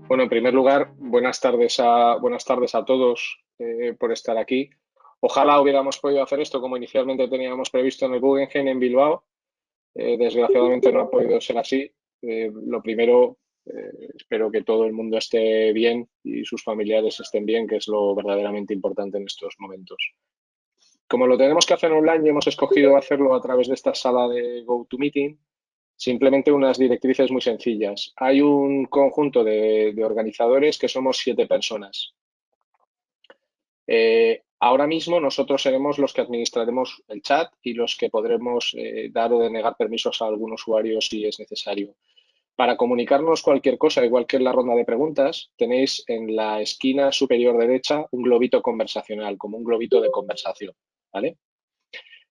Bueno, en primer lugar, buenas tardes a todos por estar aquí. Ojalá hubiéramos podido hacer esto como inicialmente teníamos previsto en el Guggenheim en Bilbao. Desgraciadamente no ha podido ser así. Lo primero, espero que todo el mundo esté bien y sus familiares estén bien, que es lo verdaderamente importante en estos momentos. Como lo tenemos que hacer online y hemos escogido hacerlo a través de esta sala de GoToMeeting, simplemente unas directrices muy sencillas. Hay un conjunto de organizadores que somos 7 personas. Ahora mismo nosotros seremos los que administraremos el chat y los que podremos dar o denegar permisos a algún usuario si es necesario. Para comunicarnos cualquier cosa, igual que en la ronda de preguntas, tenéis en la esquina superior derecha un globito conversacional, como un globito de conversación, ¿vale?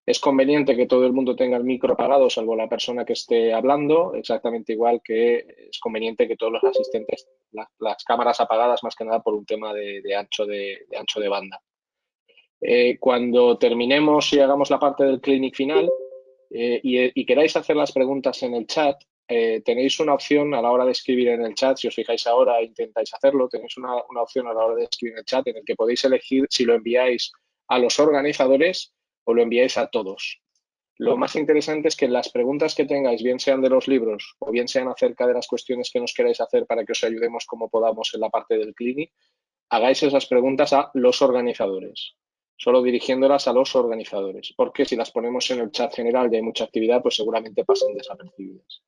Es conveniente que todo el mundo tenga el micro apagado, salvo la persona que esté hablando, exactamente igual que es conveniente que todos los asistentes, las cámaras apagadas, más que nada por un tema de ancho de banda. Cuando terminemos y hagamos la parte del clinic final y queráis hacer las preguntas en el chat, tenéis una opción a la hora de escribir en el chat. Si os fijáis ahora e intentáis hacerlo, tenéis una opción a la hora de escribir en el chat en el que podéis elegir si lo enviáis a los organizadores o lo enviáis a todos. Lo más interesante es que las preguntas que tengáis, bien sean de los libros o bien sean acerca de las cuestiones que nos queráis hacer para que os ayudemos como podamos en la parte del clinic, hagáis esas preguntas a los organizadores, solo dirigiéndolas a los organizadores, porque si las ponemos en el chat general y hay mucha actividad, pues seguramente pasen desapercibidas.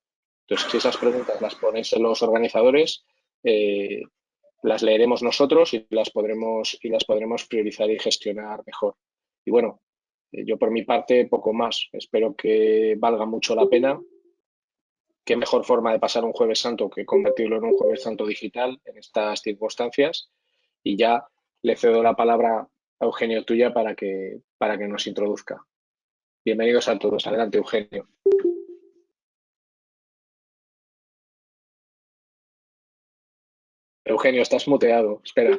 Entonces, si esas preguntas las ponéis en los organizadores, las leeremos nosotros y las podremos priorizar y gestionar mejor. Y bueno, yo por mi parte poco más. Espero que valga mucho la pena. Qué mejor forma de pasar un Jueves Santo que convertirlo en un Jueves Santo digital en estas circunstancias. Y ya le cedo la palabra a Eugenio tuya para que nos introduzca. Bienvenidos a todos. Adelante, Eugenio. Eugenio, estás muteado. Espera.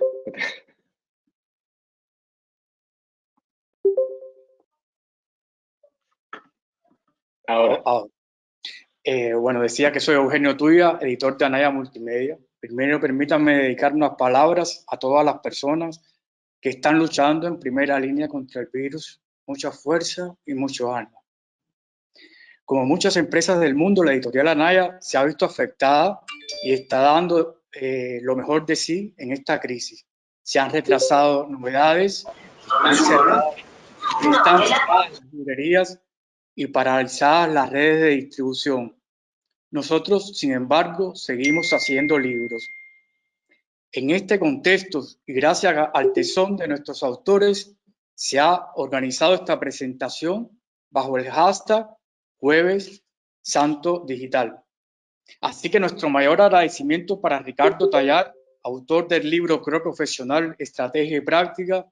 Ahora. Bueno, decía que soy Eugenio Tuya, editor de Anaya Multimedia. Primero, permítanme dedicar unas palabras a todas las personas que están luchando en primera línea contra el virus. Mucha fuerza y mucho ánimo. Como muchas empresas del mundo, la editorial Anaya se ha visto afectada y está dando lo mejor de sí en esta crisis. Se han retrasado novedades, están cerradas las librerías y paralizadas las redes de distribución. Nosotros, sin embargo, seguimos haciendo libros. En este contexto y gracias al tesón de nuestros autores, se ha organizado esta presentación bajo el hashtag Jueves Santo Digital. Así que nuestro mayor agradecimiento para Ricardo Tallar, autor del libro Cro Profesional, Estrategia y Práctica,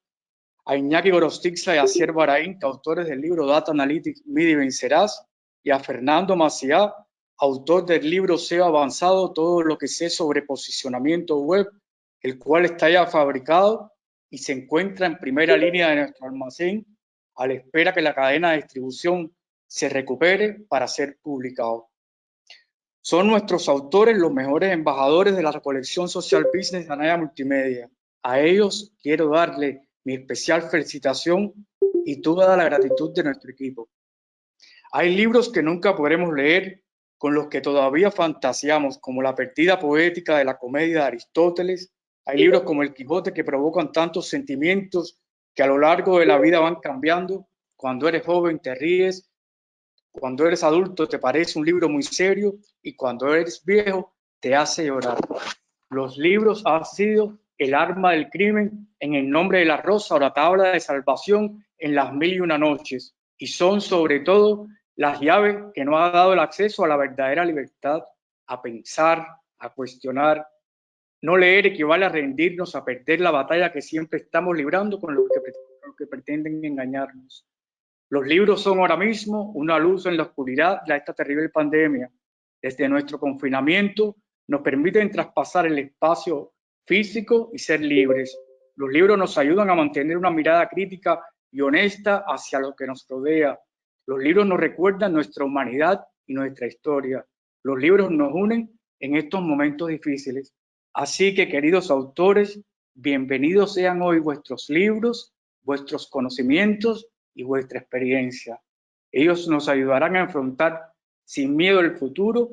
a Iñaki Gorostiza y a Asier Baraín, autores del libro Data Analytics Mide y Vencerás, y a Fernando Maciá, autor del libro SEO Avanzado, todo lo que sé sobre posicionamiento web, el cual está ya fabricado y se encuentra en primera línea de nuestro almacén a la espera que la cadena de distribución se recupere para ser publicado. Son nuestros autores los mejores embajadores de la colección Social Business de Anaya Multimedia. A ellos quiero darle mi especial felicitación y toda la gratitud de nuestro equipo. Hay libros que nunca podremos leer, con los que todavía fantaseamos, como La Partida Poética de la Comedia de Aristóteles. Hay libros como El Quijote que provocan tantos sentimientos que a lo largo de la vida van cambiando. Cuando eres joven te ríes, cuando eres adulto te parece un libro muy serio y cuando eres viejo te hace llorar. Los libros han sido el arma del crimen en El nombre de la rosa o La tabla de salvación en Las mil y una noches, y son sobre todo las llaves que nos ha dado el acceso a la verdadera libertad, a pensar, a cuestionar. No leer equivale a rendirnos, a perder la batalla que siempre estamos librando con los que pretenden engañarnos. Los libros son ahora mismo una luz en la oscuridad de esta terrible pandemia. Desde nuestro confinamiento nos permiten traspasar el espacio físico y ser libres. Los libros nos ayudan a mantener una mirada crítica y honesta hacia lo que nos rodea. Los libros nos recuerdan nuestra humanidad y nuestra historia. Los libros nos unen en estos momentos difíciles. Así que, queridos autores, bienvenidos sean hoy vuestros libros, vuestros conocimientos y vuestra experiencia. Ellos nos ayudarán a afrontar sin miedo el futuro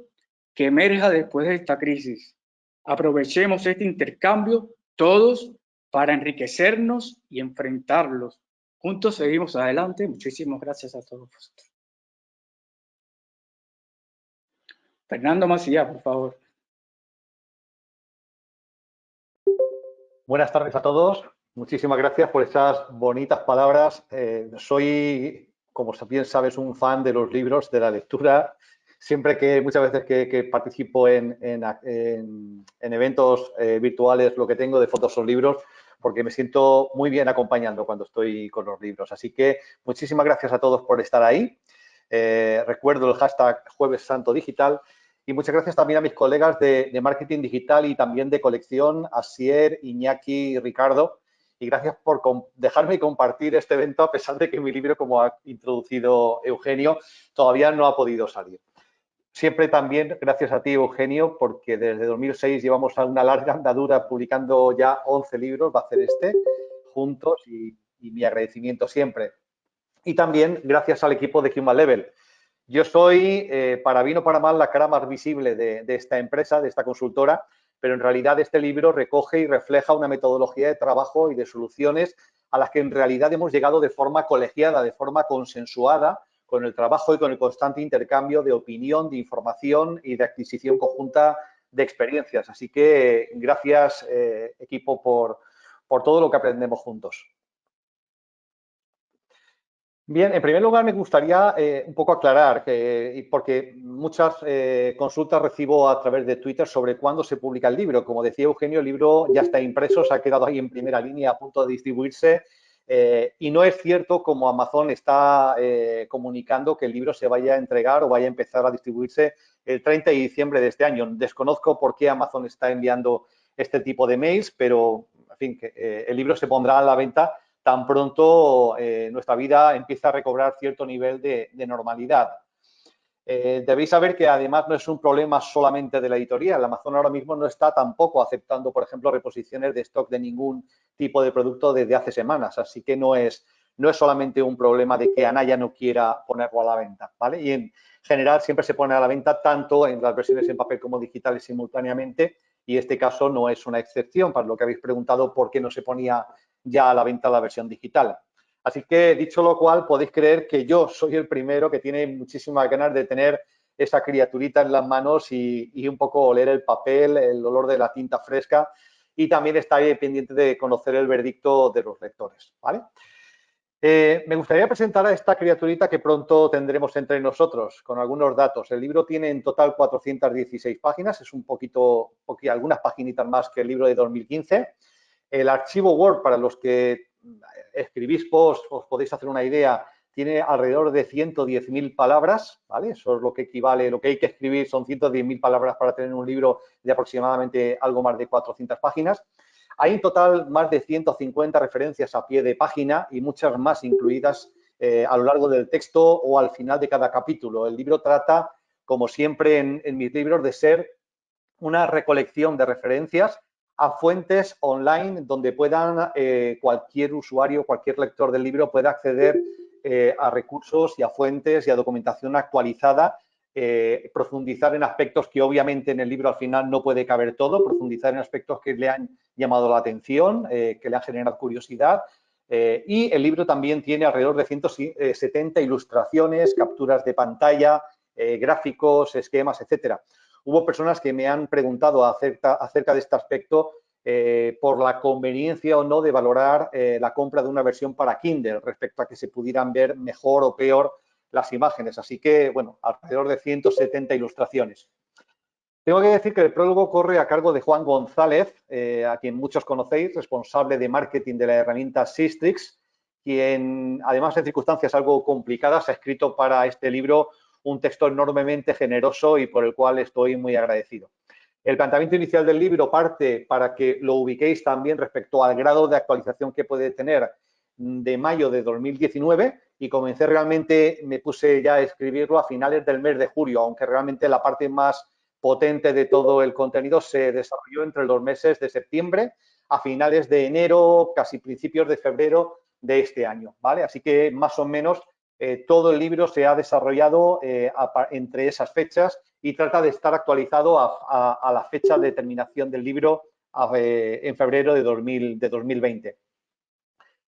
que emerja después de esta crisis. Aprovechemos este intercambio todos para enriquecernos y enfrentarlos. Juntos seguimos adelante. Muchísimas gracias a todos vosotros. Fernando Macías, por favor. Buenas tardes a todos. Muchísimas gracias por esas bonitas palabras. Soy, como bien sabes, un fan de los libros, de la lectura. Muchas veces que participo en eventos virtuales, lo que tengo de fotos son libros, porque me siento muy bien acompañando cuando estoy con los libros. Así que muchísimas gracias a todos por estar ahí. Recuerdo el hashtag Jueves Santo Digital. Y muchas gracias también a mis colegas de marketing digital y también de colección, Asier, Iñaki y Ricardo. Y gracias por dejarme compartir este evento, a pesar de que mi libro, como ha introducido Eugenio, todavía no ha podido salir. Siempre también gracias a ti, Eugenio, porque desde 2006 llevamos una larga andadura publicando ya 11 libros, va a ser juntos, y mi agradecimiento siempre. Y también gracias al equipo de Human Level. Yo soy, para bien o para mal, la cara más visible de esta empresa, de esta consultora, pero en realidad este libro recoge y refleja una metodología de trabajo y de soluciones a las que en realidad hemos llegado de forma colegiada, de forma consensuada, con el trabajo y con el constante intercambio de opinión, de información y de adquisición conjunta de experiencias. Así que gracias, equipo, por todo lo que aprendemos juntos. Bien, en primer lugar me gustaría un poco aclarar, porque muchas consultas recibo a través de Twitter sobre cuándo se publica el libro. Como decía Eugenio, el libro ya está impreso, se ha quedado ahí en primera línea a punto de distribuirse, y no es cierto, como Amazon está comunicando, que el libro se vaya a entregar o vaya a empezar a distribuirse el 30 de diciembre de este año. Desconozco por qué Amazon está enviando este tipo de mails, pero en fin, el libro se pondrá a la venta tan pronto nuestra vida empieza a recobrar cierto nivel de normalidad. Debéis saber que además no es un problema solamente de la editorial. Amazon ahora mismo no está tampoco aceptando, por ejemplo, reposiciones de stock de ningún tipo de producto desde hace semanas. Así que no es solamente un problema de que Anaya no quiera ponerlo a la venta, ¿vale? Y en general siempre se pone a la venta tanto en las versiones en papel como digitales simultáneamente, y este caso no es una excepción, para lo que habéis preguntado por qué no se ponía ya a la venta la versión digital. Así que, dicho lo cual, podéis creer que yo soy el primero que tiene muchísimas ganas de tener esa criaturita en las manos y un poco oler el papel, el olor de la tinta fresca, y también estaré pendiente de conocer el veredicto de los lectores, ¿vale? Me gustaría presentar a esta criaturita que pronto tendremos entre nosotros, con algunos datos. El libro tiene en total 416 páginas, es un poquito, algunas paginitas más que el libro de 2015. El archivo Word, para los que escribís post, os podéis hacer una idea, tiene alrededor de 110.000 palabras, ¿vale? Eso es lo que equivale, lo que hay que escribir son 110.000 palabras para tener un libro de aproximadamente algo más de 400 páginas. Hay en total más de 150 referencias a pie de página y muchas más incluidas a lo largo del texto o al final de cada capítulo. El libro trata, como siempre en mis libros, de ser una recolección de referencias a fuentes online donde puedan cualquier usuario, cualquier lector del libro pueda acceder a recursos y a fuentes y a documentación actualizada, profundizar en aspectos que obviamente en el libro al final no puede caber todo, profundizar en aspectos que le han llamado la atención, que le han generado curiosidad. Y el libro también tiene alrededor de 170 ilustraciones, capturas de pantalla, gráficos, esquemas, etcétera. Hubo personas que me han preguntado acerca de este aspecto por la conveniencia o no de valorar la compra de una versión para Kindle respecto a que se pudieran ver mejor o peor las imágenes. Así que, bueno, alrededor de 170 ilustraciones. Tengo que decir que el prólogo corre a cargo de Juan González, a quien muchos conocéis, responsable de marketing de la herramienta Sistrix, quien, además, en circunstancias algo complicadas, ha escrito para este libro un texto enormemente generoso y por el cual estoy muy agradecido. El planteamiento inicial del libro parte para que lo ubiquéis también respecto al grado de actualización que puede tener de mayo de 2019 y comencé realmente, me puse ya a escribirlo a finales del mes de julio, aunque realmente la parte más potente de todo el contenido se desarrolló entre los meses de septiembre a finales de enero, casi principios de febrero de este año, ¿vale? Así que más o menos todo el libro se ha desarrollado entre esas fechas y trata de estar actualizado a la fecha de terminación del libro en febrero de 2020.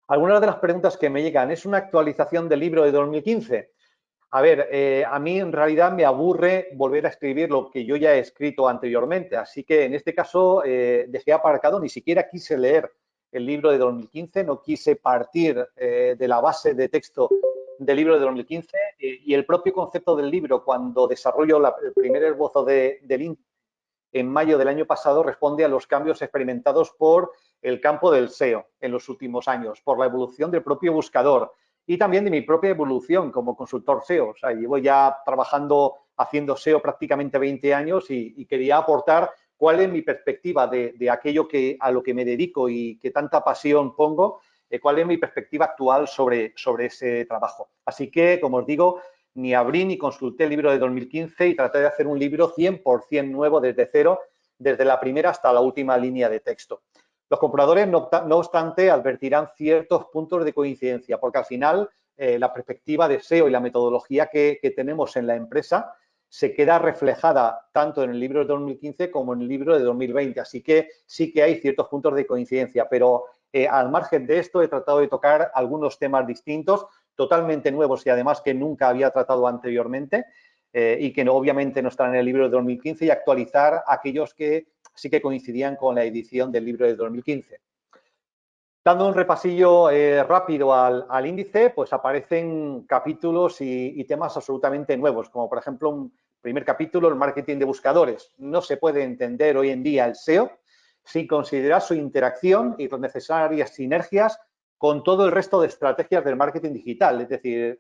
Algunas de las preguntas que me llegan, ¿es una actualización del libro de 2015? A ver, a mí en realidad me aburre volver a escribir lo que yo ya he escrito anteriormente, así que en este caso dejé aparcado, ni siquiera quise leer el libro de 2015, no quise partir de la base de texto del libro de 2015 y el propio concepto del libro, cuando desarrollo el primer esbozo del índice en mayo del año pasado, responde a los cambios experimentados por el campo del SEO en los últimos años, por la evolución del propio buscador y también de mi propia evolución como consultor SEO. O sea, llevo ya trabajando, haciendo SEO prácticamente 20 años y quería aportar cuál es mi perspectiva de aquello a lo que me dedico y que tanta pasión pongo, cuál es mi perspectiva actual sobre ese trabajo. Así que, como os digo, ni abrí ni consulté el libro de 2015 y traté de hacer un libro 100% nuevo desde cero, desde la primera hasta la última línea de texto. Los compradores, no obstante, advertirán ciertos puntos de coincidencia, porque al final la perspectiva de SEO y la metodología que tenemos en la empresa se queda reflejada tanto en el libro de 2015 como en el libro de 2020. Así que sí que hay ciertos puntos de coincidencia, pero al margen de esto he tratado de tocar algunos temas distintos, totalmente nuevos y además que nunca había tratado anteriormente y que obviamente no están en el libro de 2015 y actualizar aquellos que sí que coincidían con la edición del libro de 2015. Dando un repasillo rápido al índice, pues aparecen capítulos y temas absolutamente nuevos, como por ejemplo un primer capítulo, el marketing de buscadores. No se puede entender hoy en día el SEO sin considerar su interacción y las necesarias sinergias con todo el resto de estrategias del marketing digital. Es decir,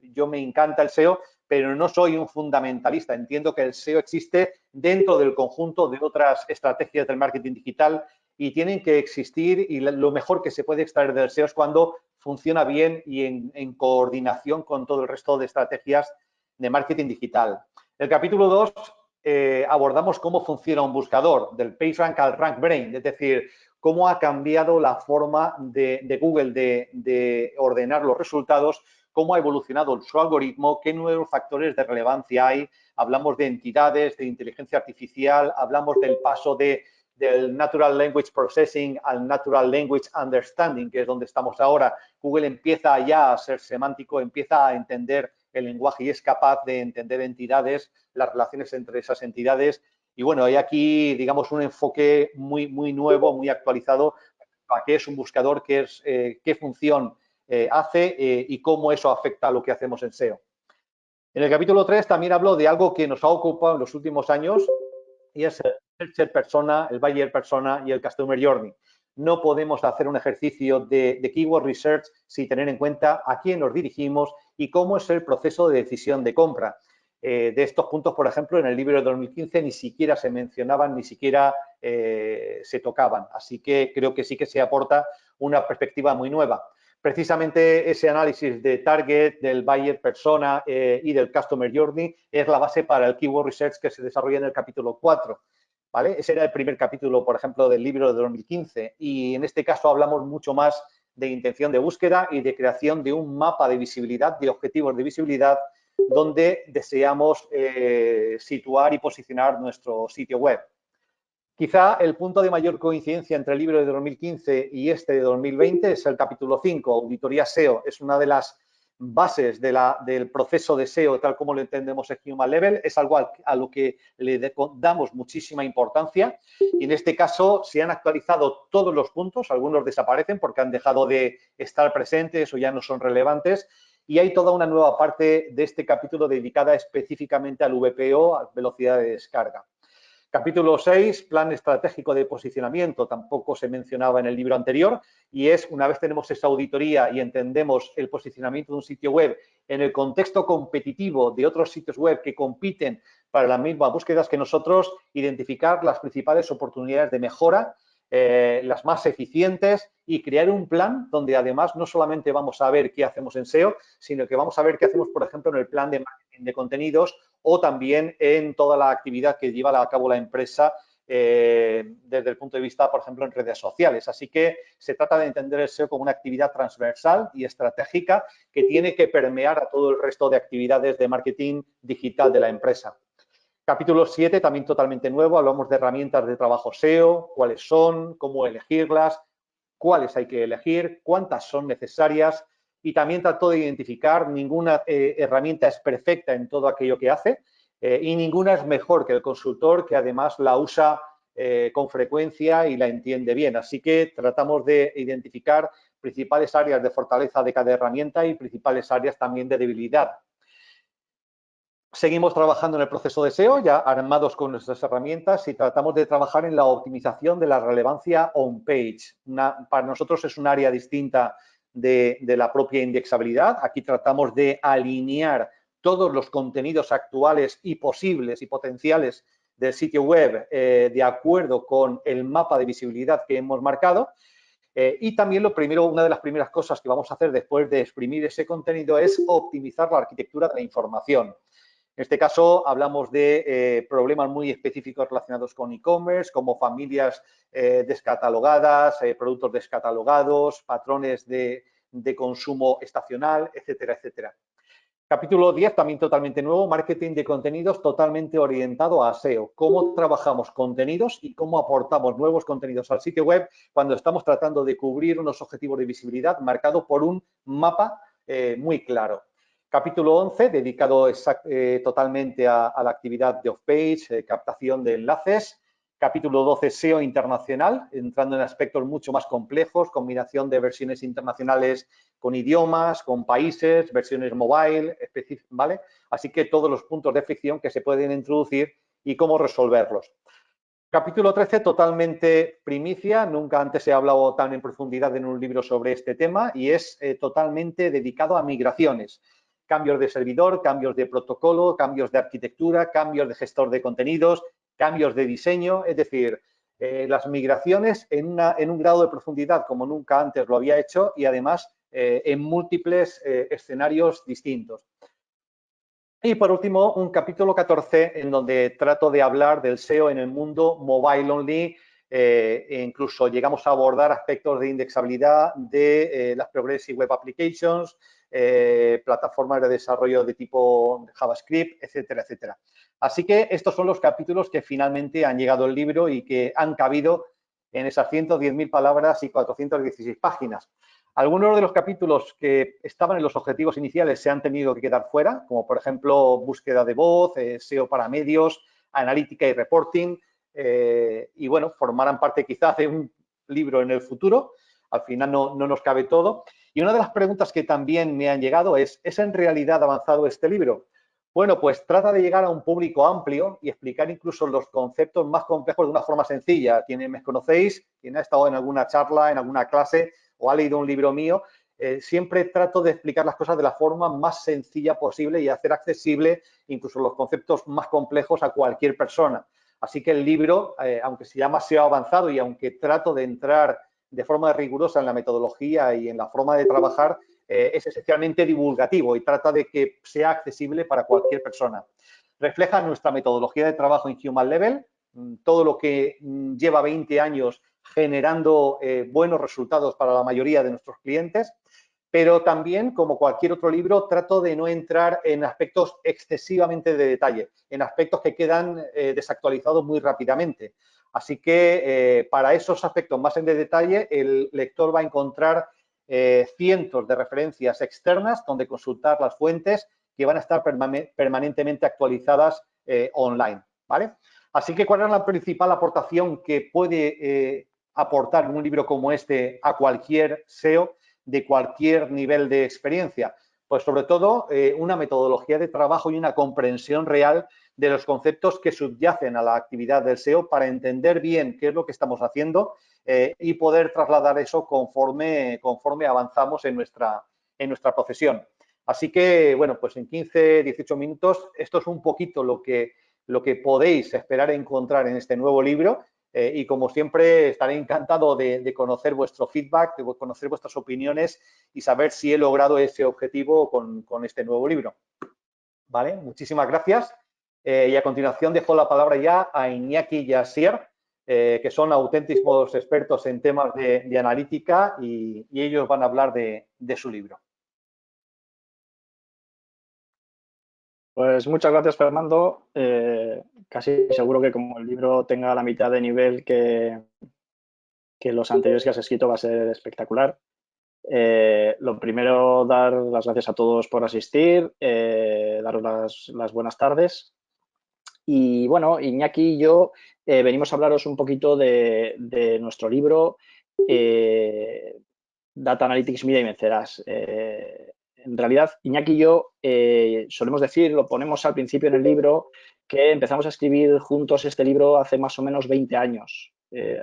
yo me encanta el SEO, pero no soy un fundamentalista. Entiendo que el SEO existe dentro del conjunto de otras estrategias del marketing digital y tienen que existir y lo mejor que se puede extraer del SEO es cuando funciona bien y en coordinación con todo el resto de estrategias de marketing digital. El capítulo 2 abordamos cómo funciona un buscador, del PageRank al RankBrain, es decir, cómo ha cambiado la forma de Google de ordenar los resultados, cómo ha evolucionado su algoritmo, qué nuevos factores de relevancia hay. Hablamos de entidades, de inteligencia artificial, hablamos del paso del Natural Language Processing al Natural Language Understanding, que es donde estamos ahora. Google empieza ya a ser semántico, empieza a entender el lenguaje y es capaz de entender entidades, las relaciones entre esas entidades. Y bueno, hay aquí, digamos, un enfoque muy nuevo, muy actualizado a qué es un buscador, qué función hace y cómo eso afecta a lo que hacemos en SEO. En el capítulo 3 también hablo de algo que nos ha ocupado en los últimos años y es el Searcher Persona, el Buyer Persona y el Customer Journey. No podemos hacer un ejercicio de Keyword Research sin tener en cuenta a quién nos dirigimos y cómo es el proceso de decisión de compra. De estos puntos, por ejemplo, en el libro de 2015 ni siquiera se mencionaban, ni siquiera se tocaban. Así que creo que sí que se aporta una perspectiva muy nueva. Precisamente ese análisis de target, del buyer persona y del customer journey es la base para el keyword research que se desarrolla en el capítulo 4. ¿Vale? Ese era el primer capítulo, por ejemplo, del libro de 2015 y en este caso hablamos mucho más de intención de búsqueda y de creación de un mapa de visibilidad, de objetivos de visibilidad donde deseamos situar y posicionar nuestro sitio web. Quizá el punto de mayor coincidencia entre el libro de 2015 y este de 2020 es el capítulo 5, Auditoría SEO. Es una de las bases del proceso de SEO tal como lo entendemos en Human Level. Es algo a lo que le damos muchísima importancia y en este caso se han actualizado todos los puntos. Algunos desaparecen porque han dejado de estar presentes o ya no son relevantes. Y hay toda una nueva parte de este capítulo dedicada específicamente al VPO, a velocidad de descarga. Capítulo 6, plan estratégico de posicionamiento, tampoco se mencionaba en el libro anterior y es, una vez tenemos esa auditoría y entendemos el posicionamiento de un sitio web en el contexto competitivo de otros sitios web que compiten para las mismas búsquedas que nosotros, identificar las principales oportunidades de mejora las más eficientes y crear un plan donde además no solamente vamos a ver qué hacemos en SEO, sino que vamos a ver qué hacemos, por ejemplo, en el plan de marketing de contenidos o también en toda la actividad que lleva a cabo la empresa desde el punto de vista, por ejemplo, en redes sociales. Así que se trata de entender el SEO como una actividad transversal y estratégica que tiene que permear a todo el resto de actividades de marketing digital de la empresa. Capítulo 7, también totalmente nuevo, hablamos de herramientas de trabajo SEO, cuáles son, cómo elegirlas, cuáles hay que elegir, cuántas son necesarias y también trato de identificar ninguna herramienta es perfecta en todo aquello que hace y ninguna es mejor que el consultor que además la usa con frecuencia y la entiende bien. Así que tratamos de identificar principales áreas de fortaleza de cada herramienta y principales áreas también de debilidad. Seguimos trabajando en el proceso de SEO, ya armados con nuestras herramientas y tratamos de trabajar en la optimización de la relevancia on-page. Para nosotros es un área distinta de la propia indexabilidad. Aquí tratamos de alinear todos los contenidos actuales y posibles y potenciales del sitio web de acuerdo con el mapa de visibilidad que hemos marcado. Y también una de las primeras cosas que vamos a hacer después de exprimir ese contenido es optimizar la arquitectura de la información. En este caso, hablamos de problemas muy específicos relacionados con e-commerce, como familias descatalogadas, productos descatalogados, patrones de consumo estacional, etcétera, etcétera. Capítulo 10, también totalmente nuevo, marketing de contenidos totalmente orientado a SEO. Cómo trabajamos contenidos y cómo aportamos nuevos contenidos al sitio web cuando estamos tratando de cubrir unos objetivos de visibilidad marcados por un mapa muy claro. Capítulo 11, dedicado totalmente a la actividad de off-page, captación de enlaces. Capítulo 12, SEO internacional, entrando en aspectos mucho más complejos, combinación de versiones internacionales con idiomas, con países, versiones mobile, ¿vale? Así que todos los puntos de fricción que se pueden introducir y cómo resolverlos. Capítulo 13, totalmente primicia, nunca antes he hablado tan en profundidad en un libro sobre este tema y es totalmente dedicado a migraciones. Cambios de servidor, cambios de protocolo, cambios de arquitectura, cambios de gestor de contenidos, cambios de diseño, es decir, las migraciones en un grado de profundidad como nunca antes lo había hecho y además en múltiples escenarios distintos. Y por último, un capítulo 14 en donde trato de hablar del SEO en el mundo mobile only, e incluso llegamos a abordar aspectos de indexabilidad de las Progressive Web Applications, plataformas de desarrollo de tipo JavaScript, etcétera, etcétera. Así que estos son los capítulos que finalmente han llegado al libro y que han cabido en esas 110.000 palabras y 416 páginas. Algunos de los capítulos que estaban en los objetivos iniciales se han tenido que quedar fuera, como por ejemplo búsqueda de voz, SEO para medios, analítica y reporting, y bueno, formarán parte quizás de un libro en el futuro. Al final no nos cabe todo. Y una de las preguntas que también me han llegado es en realidad avanzado este libro? Bueno, pues trata de llegar a un público amplio y explicar incluso los conceptos más complejos de una forma sencilla. Quienes me conocéis, quien ha estado en alguna charla, en alguna clase o ha leído un libro mío, siempre trato de explicar las cosas de la forma más sencilla posible y hacer accesible incluso los conceptos más complejos a cualquier persona. Así que el libro, aunque se llama SEO avanzado y aunque trato de entrar de forma rigurosa en la metodología y en la forma de trabajar, es esencialmente divulgativo y trata de que sea accesible para cualquier persona. Refleja nuestra metodología de trabajo en Human Level, todo lo que lleva 20 años generando buenos resultados para la mayoría de nuestros clientes, pero también, como cualquier otro libro, trato de no entrar en aspectos excesivamente de detalle, en aspectos que quedan desactualizados muy rápidamente. Así que para esos aspectos más en detalle, el lector va a encontrar cientos de referencias externas donde consultar las fuentes que van a estar permanentemente actualizadas online, ¿vale? Así que, ¿cuál es la principal aportación que puede aportar un libro como este a cualquier SEO de cualquier nivel de experiencia? Pues sobre todo una metodología de trabajo y una comprensión real de los conceptos que subyacen a la actividad del SEO para entender bien qué es lo que estamos haciendo y poder trasladar eso conforme avanzamos en nuestra profesión. Así que, bueno, pues en 15, 18 minutos, esto es un poquito lo que podéis esperar encontrar en este nuevo libro Y como siempre, estaré encantado de conocer vuestro feedback, de conocer vuestras opiniones y saber si he logrado ese objetivo con este nuevo libro. ¿Vale? Muchísimas gracias. Y a continuación dejo la palabra ya a Iñaki y Asier, que son auténticos expertos en temas de analítica y ellos van a hablar de su libro. Pues muchas gracias, Fernando. Casi seguro que como el libro tenga la mitad de nivel que los anteriores que has escrito va a ser espectacular. Lo primero, dar las gracias a todos por asistir, daros las buenas tardes. Y bueno, Iñaki y yo venimos a hablaros un poquito de nuestro libro, Data Analytics, Mira y Vencerás. En realidad, Iñaki y yo solemos decir, lo ponemos al principio en el libro, que empezamos a escribir juntos este libro hace más o menos 20 años.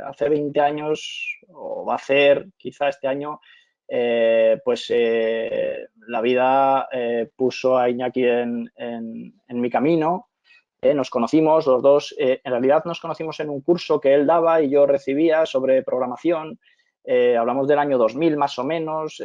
Hace 20 años, o va a hacer quizá este año, la vida puso a Iñaki en mi camino. Nos conocimos los dos, en realidad nos conocimos en un curso que él daba y yo recibía sobre programación. Hablamos del año 2000 más o menos,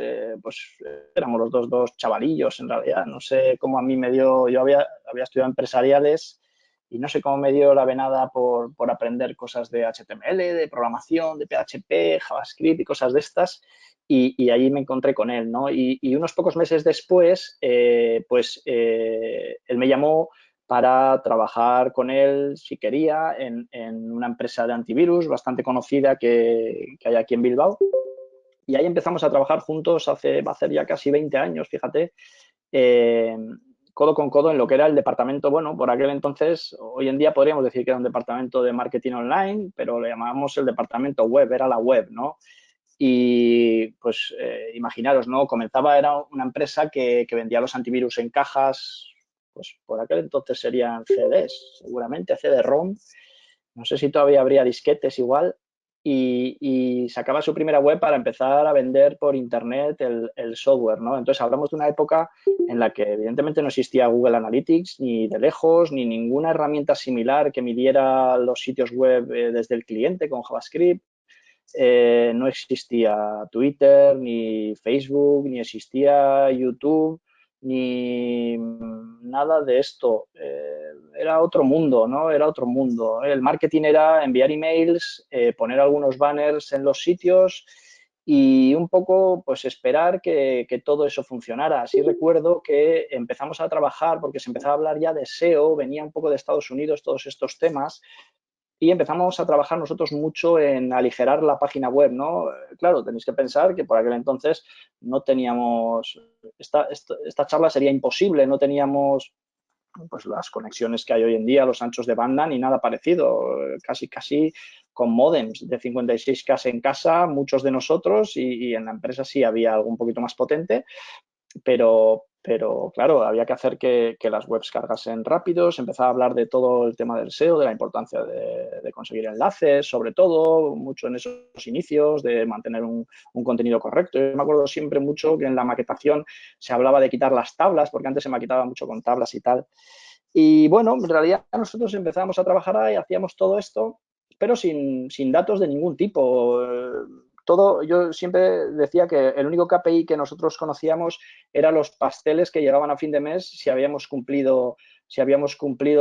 éramos los dos chavalillos en realidad. No sé cómo a mí me dio, yo había estudiado empresariales y no sé cómo me dio la venada por aprender cosas de HTML, de programación, de PHP, JavaScript y cosas de estas. Y allí me encontré con él, ¿no? Y unos pocos meses después, él me llamó para trabajar con él, si quería, en una empresa de antivirus bastante conocida que hay aquí en Bilbao. Y ahí empezamos a trabajar juntos va a hacer ya casi 20 años, fíjate, codo con codo en lo que era el departamento, bueno, por aquel entonces, hoy en día podríamos decir que era un departamento de marketing online, pero le llamábamos el departamento web, era la web, ¿no? Y pues imaginaros, ¿no? Era una empresa que vendía los antivirus en cajas, pues por aquel entonces serían CDs, seguramente, CD-ROM. No sé si todavía habría disquetes igual. Y sacaba su primera web para empezar a vender por internet el software, ¿no? Entonces hablamos de una época en la que evidentemente no existía Google Analytics ni de lejos, ni ninguna herramienta similar que midiera los sitios web desde el cliente con JavaScript. No existía Twitter, ni Facebook, ni existía YouTube, ni nada de esto. Era otro mundo, ¿no? Era otro mundo. El marketing era enviar emails, poner algunos banners en los sitios y un poco pues esperar que todo eso funcionara. Así recuerdo que empezamos a trabajar porque se empezaba a hablar ya de SEO, venía un poco de Estados Unidos todos estos temas. Y empezamos a trabajar nosotros mucho en aligerar la página web, ¿no? Claro, tenéis que pensar que por aquel entonces no teníamos, esta charla sería imposible, no teníamos pues las conexiones que hay hoy en día, los anchos de banda ni nada parecido, casi con módems de 56K en casa, muchos de nosotros, y en la empresa sí había algo un poquito más potente, pero claro, había que hacer que las webs cargasen rápido. Se empezaba a hablar de todo el tema del SEO, de la importancia de conseguir enlaces, sobre todo, mucho en esos inicios, de mantener un contenido correcto. Yo me acuerdo siempre mucho que en la maquetación se hablaba de quitar las tablas, porque antes se maquetaba mucho con tablas y tal. Y bueno, en realidad nosotros empezábamos a trabajar ahí, hacíamos todo esto, pero sin datos de ningún tipo. Yo siempre decía que el único KPI que nosotros conocíamos eran los pasteles que llegaban a fin de mes si habíamos cumplido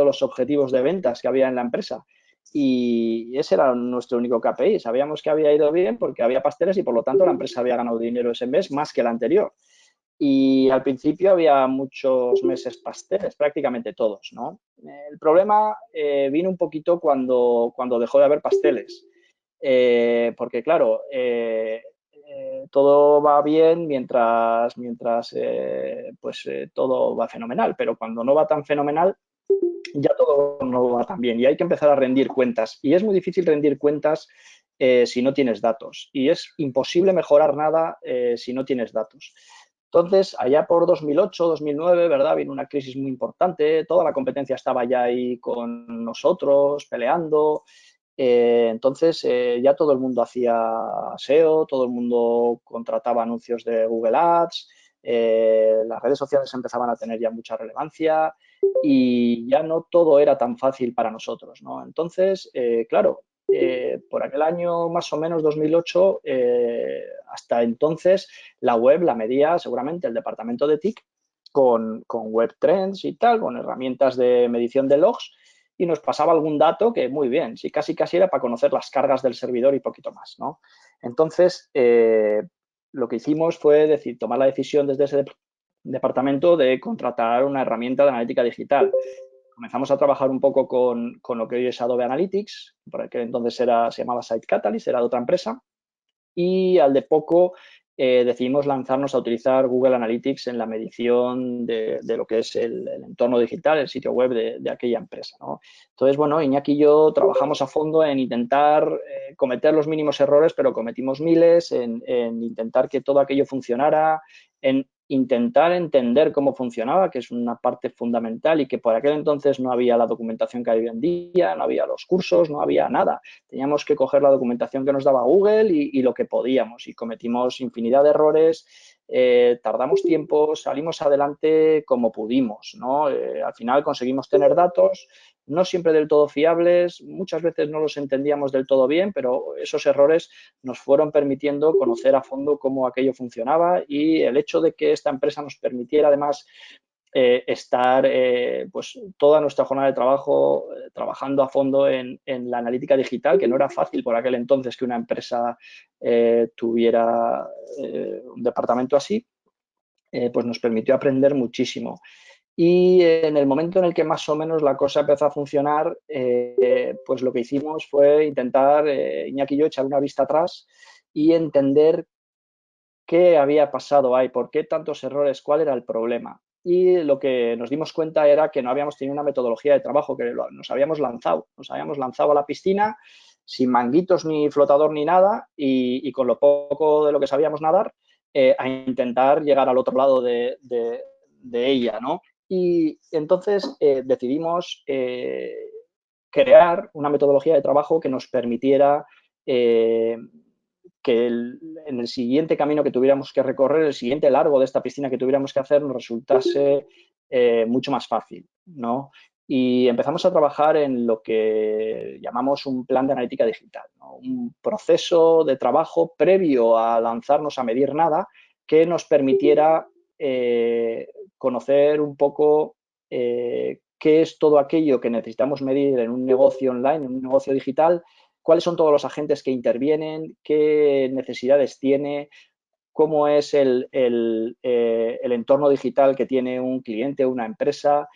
los objetivos de ventas que había en la empresa. Y ese era nuestro único KPI. Sabíamos que había ido bien porque había pasteles y por lo tanto la empresa había ganado dinero ese mes más que el anterior. Y al principio había muchos meses pasteles, prácticamente todos, ¿no? El problema vino un poquito cuando dejó de haber pasteles. Porque claro, todo va bien mientras todo va fenomenal, pero cuando no va tan fenomenal, ya todo no va tan bien y hay que empezar a rendir cuentas. Y es muy difícil rendir cuentas si no tienes datos y es imposible mejorar nada si no tienes datos. Entonces, allá por 2008, 2009, ¿verdad? Vino una crisis muy importante, toda la competencia estaba ya ahí con nosotros, peleando. Entonces, ya todo el mundo hacía SEO, todo el mundo contrataba anuncios de Google Ads, las redes sociales empezaban a tener ya mucha relevancia y ya no todo era tan fácil para nosotros, ¿no? Entonces, claro, por aquel año más o menos 2008, hasta entonces la web la medía seguramente el departamento de TIC con web trends y tal, con herramientas de medición de logs, y nos pasaba algún dato que muy bien, sí, casi era para conocer las cargas del servidor y poquito más, ¿no? Entonces, lo que hicimos fue tomar la decisión desde ese departamento de contratar una herramienta de analítica digital. Comenzamos a trabajar un poco con lo que hoy es Adobe Analytics, por aquel entonces se llamaba Site Catalyst, era de otra empresa, y al de poco decidimos lanzarnos a utilizar Google Analytics en la medición de lo que es el entorno digital, el sitio web de aquella empresa, ¿no? Entonces, bueno, Iñaki y yo trabajamos a fondo en intentar cometer los mínimos errores, pero cometimos miles, en intentar que todo aquello funcionara, en intentar entender cómo funcionaba, que es una parte fundamental y que por aquel entonces no había la documentación que hay hoy en día, no había los cursos, no había nada. Teníamos que coger la documentación que nos daba Google y lo que podíamos, y cometimos infinidad de errores, tardamos tiempo, salimos adelante como pudimos, ¿no? Al final conseguimos tener datos, no siempre del todo fiables, muchas veces no los entendíamos del todo bien, pero esos errores nos fueron permitiendo conocer a fondo cómo aquello funcionaba, y el hecho de que esta empresa nos permitiera además estar pues toda nuestra jornada de trabajo trabajando a fondo en la analítica digital, que no era fácil por aquel entonces que una empresa tuviera un departamento así, pues nos permitió aprender muchísimo. Y en el momento en el que más o menos la cosa empezó a funcionar, pues lo que hicimos fue intentar, Iñaki y yo, echar una vista atrás y entender qué había pasado ahí, por qué tantos errores, cuál era el problema. Y lo que nos dimos cuenta era que no habíamos tenido una metodología de trabajo, que nos habíamos lanzado a la piscina sin manguitos ni flotador ni nada, y con lo poco de lo que sabíamos nadar, a intentar llegar al otro lado de ella, ¿no? Y entonces decidimos crear una metodología de trabajo que nos permitiera que en el siguiente camino que tuviéramos que recorrer, el siguiente largo de esta piscina que tuviéramos que hacer, nos resultase mucho más fácil, ¿no? Y empezamos a trabajar en lo que llamamos un plan de analítica digital, ¿no? Un proceso de trabajo previo a lanzarnos a medir nada que nos permitiera conocer un poco qué es todo aquello que necesitamos medir en un negocio online, en un negocio digital, cuáles son todos los agentes que intervienen, qué necesidades tiene, cómo es el entorno digital que tiene un cliente o una empresa,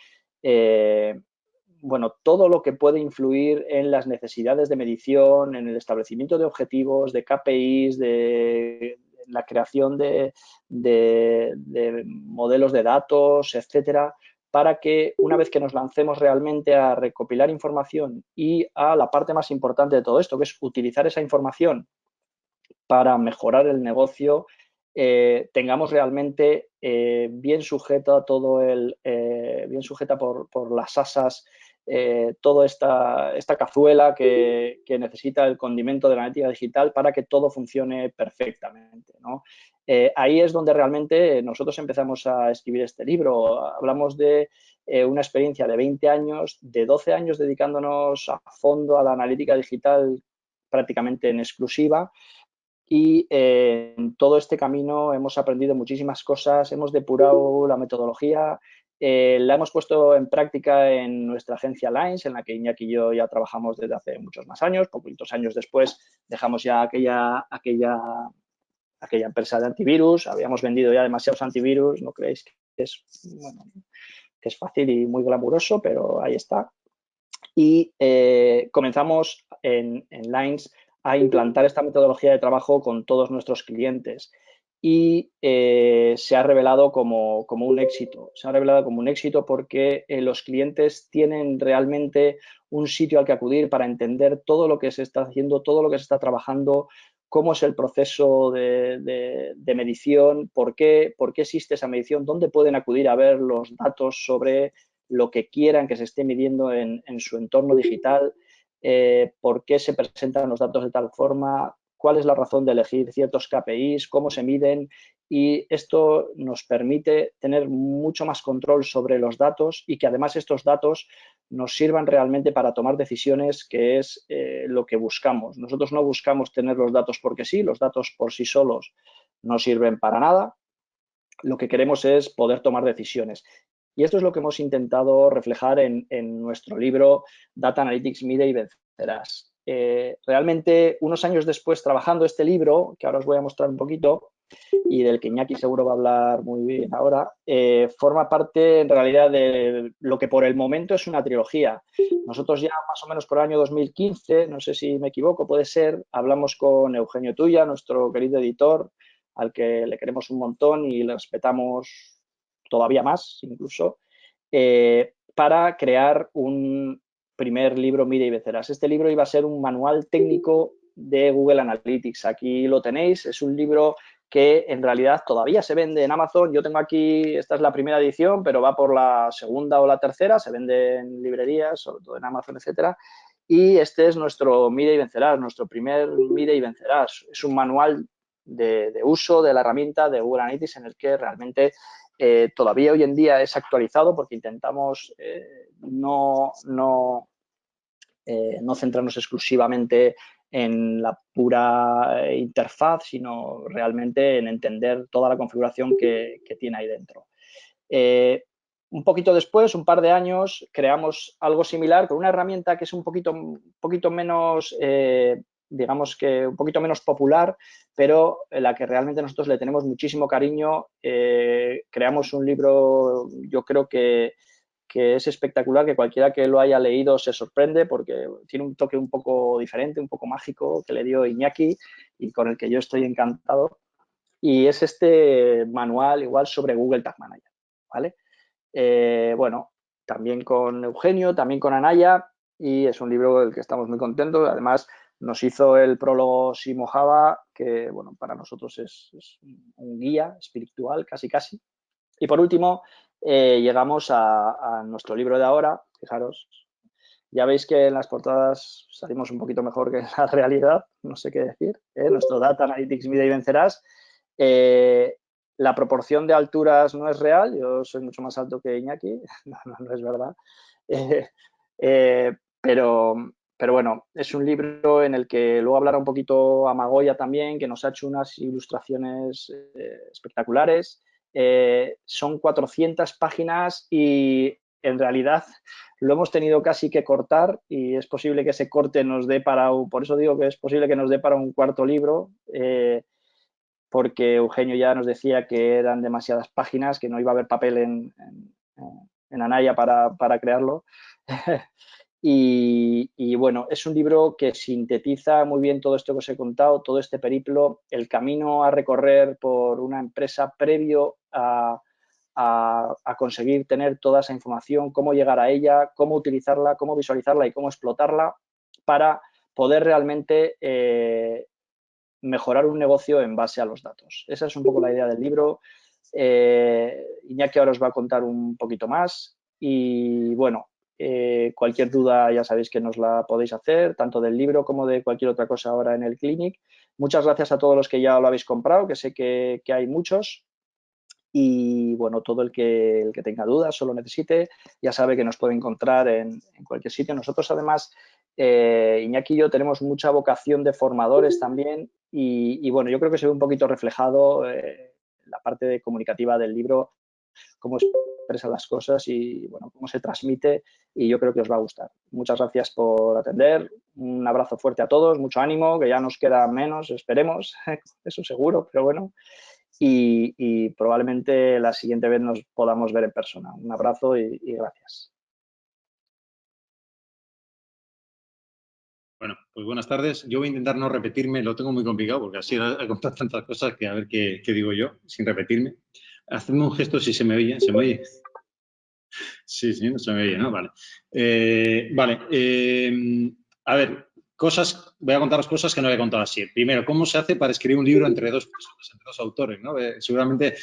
bueno, todo lo que puede influir en las necesidades de medición, en el establecimiento de objetivos, de KPIs, de la creación de modelos de datos, etcétera, para que una vez que nos lancemos realmente a recopilar información y a la parte más importante de todo esto, que es utilizar esa información para mejorar el negocio, tengamos realmente bien sujeta bien sujeta por las asas, toda esta cazuela que necesita el condimento de la analítica digital para que todo funcione perfectamente, ¿no? Ahí es donde realmente nosotros empezamos a escribir este libro. Hablamos de una experiencia de 20 años, de 12 años dedicándonos a fondo a la analítica digital prácticamente en exclusiva, y en todo este camino hemos aprendido muchísimas cosas, hemos depurado la metodología, la hemos puesto en práctica en nuestra agencia Lines, en la que Iñaki y yo ya trabajamos desde hace muchos más años. Poquitos años después dejamos ya aquella empresa de antivirus, habíamos vendido ya demasiados antivirus, no creéis que es fácil y muy glamuroso, pero ahí está. Y comenzamos en Lines a implantar esta metodología de trabajo con todos nuestros clientes, y se ha revelado como un éxito. Se ha revelado como un éxito porque los clientes tienen realmente un sitio al que acudir para entender todo lo que se está haciendo, todo lo que se está trabajando, cómo es el proceso de medición, por qué existe esa medición, dónde pueden acudir a ver los datos sobre lo que quieran que se esté midiendo en su entorno digital, por qué se presentan los datos de tal forma, cuál es la razón de elegir ciertos KPIs, cómo se miden, y esto nos permite tener mucho más control sobre los datos y que además estos datos nos sirvan realmente para tomar decisiones, que es lo que buscamos. Nosotros no buscamos tener los datos porque sí, los datos por sí solos no sirven para nada. Lo que queremos es poder tomar decisiones. Y esto es lo que hemos intentado reflejar en nuestro libro Data Analytics Mide y Vencerás. Realmente, unos años después trabajando este libro, que ahora os voy a mostrar un poquito, y del que Iñaki seguro va a hablar muy bien ahora, forma parte en realidad de lo que por el momento es una trilogía. Nosotros ya más o menos por el año 2015, no sé si me equivoco, puede ser, hablamos con Eugenio Tuya, nuestro querido editor, al que le queremos un montón y le respetamos todavía más incluso, para crear un primer libro Mide y Vencerás. Este libro iba a ser un manual técnico de Google Analytics. Aquí lo tenéis, es un libro que en realidad todavía se vende en Amazon. Yo tengo aquí, esta es la primera edición, pero va por la segunda o la tercera, se vende en librerías, sobre todo en Amazon, etcétera. Y este es nuestro Mide y Vencerás, nuestro primer Mide y Vencerás. Es un manual de uso de la herramienta de Google Analytics en el que realmente todavía hoy en día es actualizado porque intentamos no centrarnos exclusivamente en la pura interfaz, sino realmente en entender toda la configuración que tiene ahí dentro. Un poquito después, un par de años, creamos algo similar con una herramienta que es un poquito menos, digamos que un poquito menos popular, pero en la que realmente nosotros le tenemos muchísimo cariño. Creamos un libro, yo creo que es espectacular, que cualquiera que lo haya leído se sorprende porque tiene un toque un poco diferente, un poco mágico, que le dio Iñaki y con el que yo estoy encantado. Y es este manual igual sobre Google Tag Manager, ¿vale? Bueno, también con Eugenio, también con Anaya, y es un libro del que estamos muy contentos. Además, nos hizo el prólogo Simo Java, que bueno, para nosotros es un guía espiritual, casi. Y por último, llegamos a nuestro libro de ahora. Fijaros, ya veis que en las portadas salimos un poquito mejor que en la realidad, no sé qué decir. Nuestro Data Analytics Mide y Vencerás. La proporción de alturas no es real, yo soy mucho más alto que Iñaki, no es verdad. Pero bueno, es un libro en el que luego hablará un poquito Amagoya también, que nos ha hecho unas ilustraciones espectaculares. Son 400 páginas y en realidad lo hemos tenido casi que cortar y es posible que ese corte nos dé por eso digo que es posible que nos dé para un cuarto libro, porque Eugenio ya nos decía que eran demasiadas páginas, que no iba a haber papel en Anaya para crearlo. Y bueno, es un libro que sintetiza muy bien todo esto que os he contado, todo este periplo, el camino a recorrer por una empresa previo a conseguir tener toda esa información, cómo llegar a ella, cómo utilizarla, cómo visualizarla y cómo explotarla para poder realmente mejorar un negocio en base a los datos. Esa es un poco la idea del libro. Iñaki ahora os va a contar un poquito más y bueno, cualquier duda ya sabéis que nos la podéis hacer, tanto del libro como de cualquier otra cosa ahora en el Clinic. Muchas gracias a todos los que ya lo habéis comprado, que sé que hay muchos. Y bueno, todo el que tenga dudas o lo necesite, ya sabe que nos puede encontrar en cualquier sitio. Nosotros además, Iñaki y yo tenemos mucha vocación de formadores también y bueno, yo creo que se ve un poquito reflejado la parte comunicativa del libro, cómo expresa las cosas y bueno, cómo se transmite y yo creo que os va a gustar. Muchas gracias por atender, un abrazo fuerte a todos, mucho ánimo, que ya nos queda menos, esperemos, eso seguro, pero bueno. Y probablemente la siguiente vez nos podamos ver en persona. Un abrazo y gracias. Bueno, pues buenas tardes. Yo voy a intentar no repetirme, lo tengo muy complicado porque así he contado tantas cosas que a ver qué digo yo sin repetirme. Hacedme un gesto si se me oye. ¿Se me oye? Sí, no se me oye, ¿no? Vale. A ver, voy a contaros cosas que no he contado así. Primero, ¿cómo se hace para escribir un libro entre dos personas, entre dos autores, ¿no? Seguramente,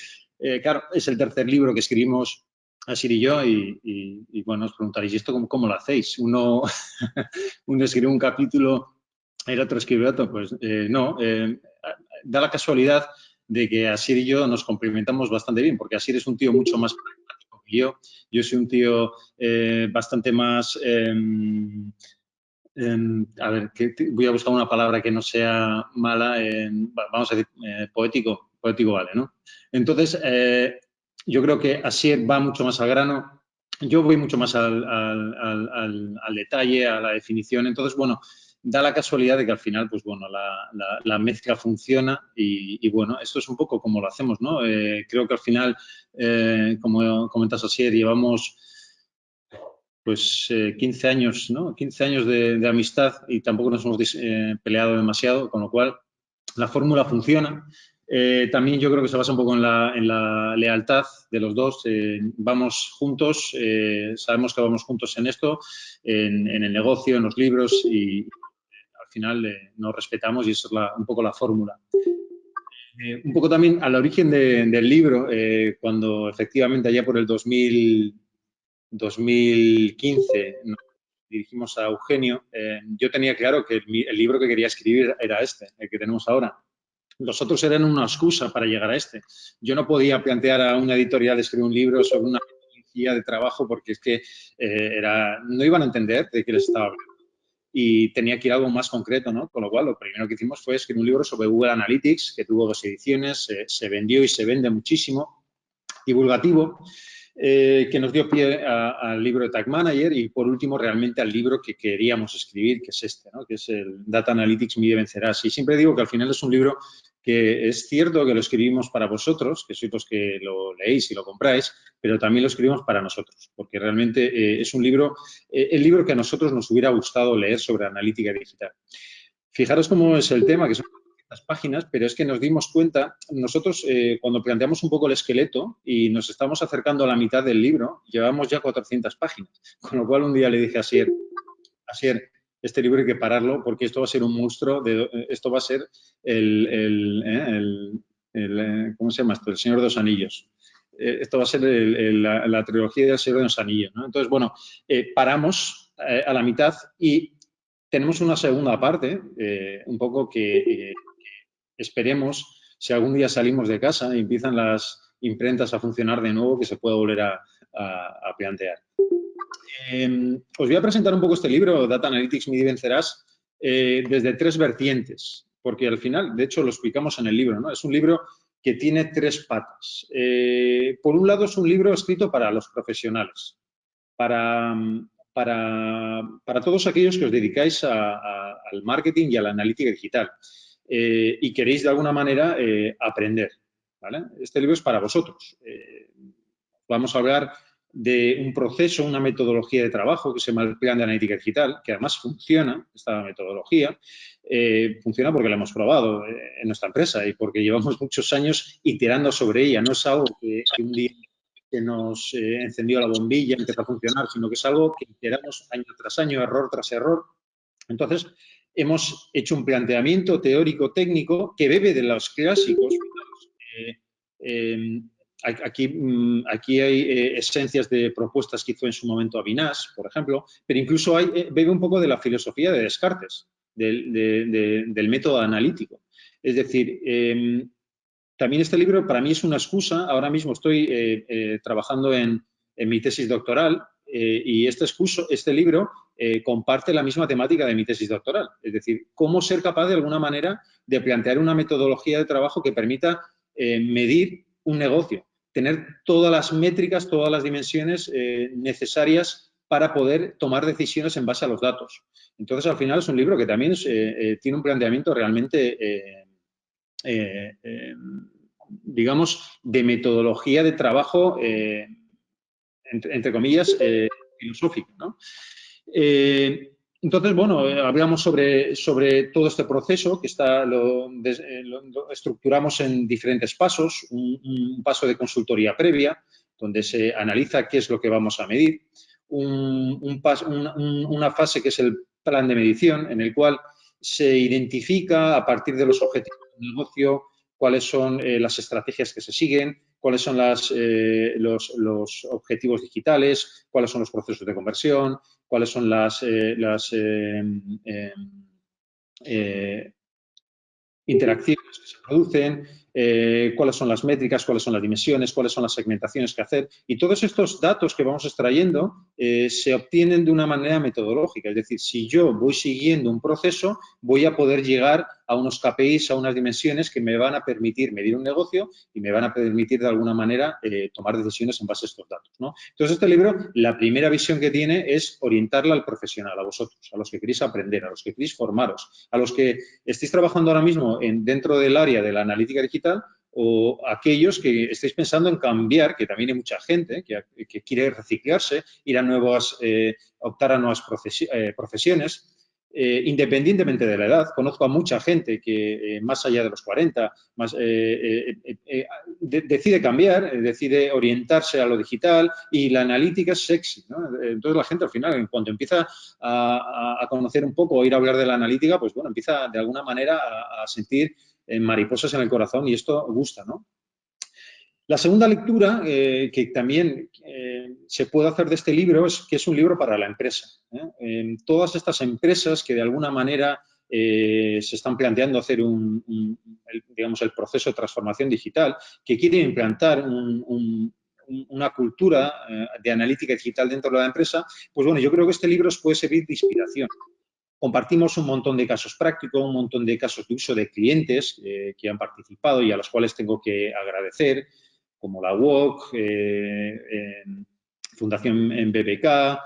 claro, es el tercer libro que escribimos Asier y yo y bueno, os preguntaréis, ¿y esto cómo lo hacéis? Uno escribe un capítulo ¿Era otro escribirato? Pues no. Da la casualidad de que Asier y yo nos complementamos bastante bien, porque Asier es un tío mucho más pragmático que yo. Yo soy un tío bastante más... a ver, voy a buscar una palabra que no sea mala, vamos a decir poético, poético vale, ¿no? Entonces, yo creo que Asier va mucho más al grano, yo voy mucho más al detalle, a la definición, entonces, bueno, da la casualidad de que al final, pues bueno, la mezcla funciona y bueno, esto es un poco como lo hacemos, ¿no? Creo que al final, como comentas Asier, llevamos pues 15 años, ¿no? 15 años de amistad y tampoco nos hemos peleado demasiado, con lo cual la fórmula funciona. También yo creo que se basa un poco en la lealtad de los dos. Vamos juntos, sabemos que vamos juntos en esto, en el negocio, en los libros y al final nos respetamos y eso es un poco la fórmula. Un poco también al origen del libro, cuando efectivamente allá por el 2015 nos dirigimos a Eugenio, yo tenía claro que el libro que quería escribir era este, el que tenemos ahora. Los otros eran una excusa para llegar a este. Yo no podía plantear a una editorial escribir un libro sobre una metodología de trabajo porque es que no iban a entender de qué les estaba hablando. Y tenía que ir a algo más concreto, ¿no? Con lo cual, lo primero que hicimos fue escribir un libro sobre Google Analytics, que tuvo 2 ediciones, se vendió y se vende muchísimo, divulgativo, que nos dio pie al libro de Tag Manager y, por último, realmente al libro que queríamos escribir, que es este, ¿no? Que es el Data Analytics Mide Vencerás. Y siempre digo que al final es un libro que es cierto que lo escribimos para vosotros, que sois los que lo leéis y lo compráis, pero también lo escribimos para nosotros, porque realmente es un libro, el libro que a nosotros nos hubiera gustado leer sobre analítica digital. Fijaros cómo es el tema, que son páginas, pero es que nos dimos cuenta, nosotros cuando planteamos un poco el esqueleto y nos estamos acercando a la mitad del libro, llevamos ya 400 páginas, con lo cual un día le dije a Asier, este libro hay que pararlo porque esto va a ser un monstruo, esto va a ser ¿cómo se llama esto? El Señor de los Anillos. Esto va a ser la trilogía del Señor de los Anillos, ¿no? Entonces, bueno, paramos a la mitad y tenemos una segunda parte, un poco que esperemos, si algún día salimos de casa y empiezan las imprentas a funcionar de nuevo, que se pueda volver a plantear. Os voy a presentar un poco este libro, Data Analytics Mide Vencerás, desde 3 vertientes, porque al final, de hecho, lo explicamos en el libro, ¿no? Es un libro que tiene 3 patas. Por un lado, es un libro escrito para los profesionales, para todos aquellos que os dedicáis al marketing y a la analítica digital y queréis de alguna manera aprender, ¿vale? Este libro es para vosotros. Vamos a hablar de un proceso, una metodología de trabajo que se llama el Plan de Analítica Digital, que además funciona, esta metodología, funciona porque la hemos probado en nuestra empresa y porque llevamos muchos años iterando sobre ella. No es algo que un día que nos encendió la bombilla, empezó a funcionar, sino que es algo que iteramos año tras año, error tras error. Entonces, hemos hecho un planteamiento teórico-técnico que bebe de los clásicos. Aquí hay esencias de propuestas que hizo en su momento Avinash, por ejemplo, pero incluso bebe un poco de la filosofía de Descartes, del método analítico. Es decir, también este libro para mí es una excusa. Ahora mismo estoy trabajando en mi tesis doctoral y este libro comparte la misma temática de mi tesis doctoral. Es decir, cómo ser capaz de alguna manera de plantear una metodología de trabajo que permita medir un negocio, tener todas las métricas, todas las dimensiones necesarias para poder tomar decisiones en base a los datos. Entonces, al final es un libro que también tiene un planteamiento realmente digamos, de metodología de trabajo, entre comillas, filosófica, ¿no? Entonces, bueno, hablamos sobre todo este proceso que lo estructuramos en diferentes pasos, un paso de consultoría previa, donde se analiza qué es lo que vamos a medir, una fase que es el plan de medición, en el cual se identifica a partir de los objetivos del negocio cuáles son las estrategias que se siguen, cuáles son los objetivos digitales, cuáles son los procesos de conversión, cuáles son interacciones que se producen, cuáles son las métricas, cuáles son las dimensiones, cuáles son las segmentaciones que hacer. Y todos estos datos que vamos extrayendo se obtienen de una manera metodológica. Es decir, si yo voy siguiendo un proceso, voy a poder llegar a unos KPIs, a unas dimensiones que me van a permitir medir un negocio y me van a permitir, de alguna manera, tomar decisiones en base a estos datos, ¿no? Entonces, este libro, la primera visión que tiene es orientarla al profesional, a vosotros, a los que queréis aprender, a los que queréis formaros, a los que estéis trabajando ahora mismo dentro del área de la analítica digital, o aquellos que estéis pensando en cambiar, que también hay mucha gente que quiere reciclarse, ir a nuevas, optar a nuevas profesiones. Independientemente de la edad, conozco a mucha gente que más allá de los 40 decide cambiar, decide orientarse a lo digital, y la analítica es sexy, ¿no? Entonces la gente al final, en cuanto empieza a conocer un poco, a ir a hablar de la analítica, pues bueno, empieza de alguna manera a sentir mariposas en el corazón, y esto gusta, ¿no? La segunda lectura que también se puede hacer de este libro es que es un libro para la empresa. Todas estas empresas que de alguna manera se están planteando hacer digamos, el proceso de transformación digital, que quieren implantar una cultura de analítica digital dentro de la empresa, pues bueno, yo creo que este libro os puede servir de inspiración. Compartimos un montón de casos prácticos, un montón de casos de uso de clientes que han participado y a los cuales tengo que agradecer, como la UOC, Fundación en BBK,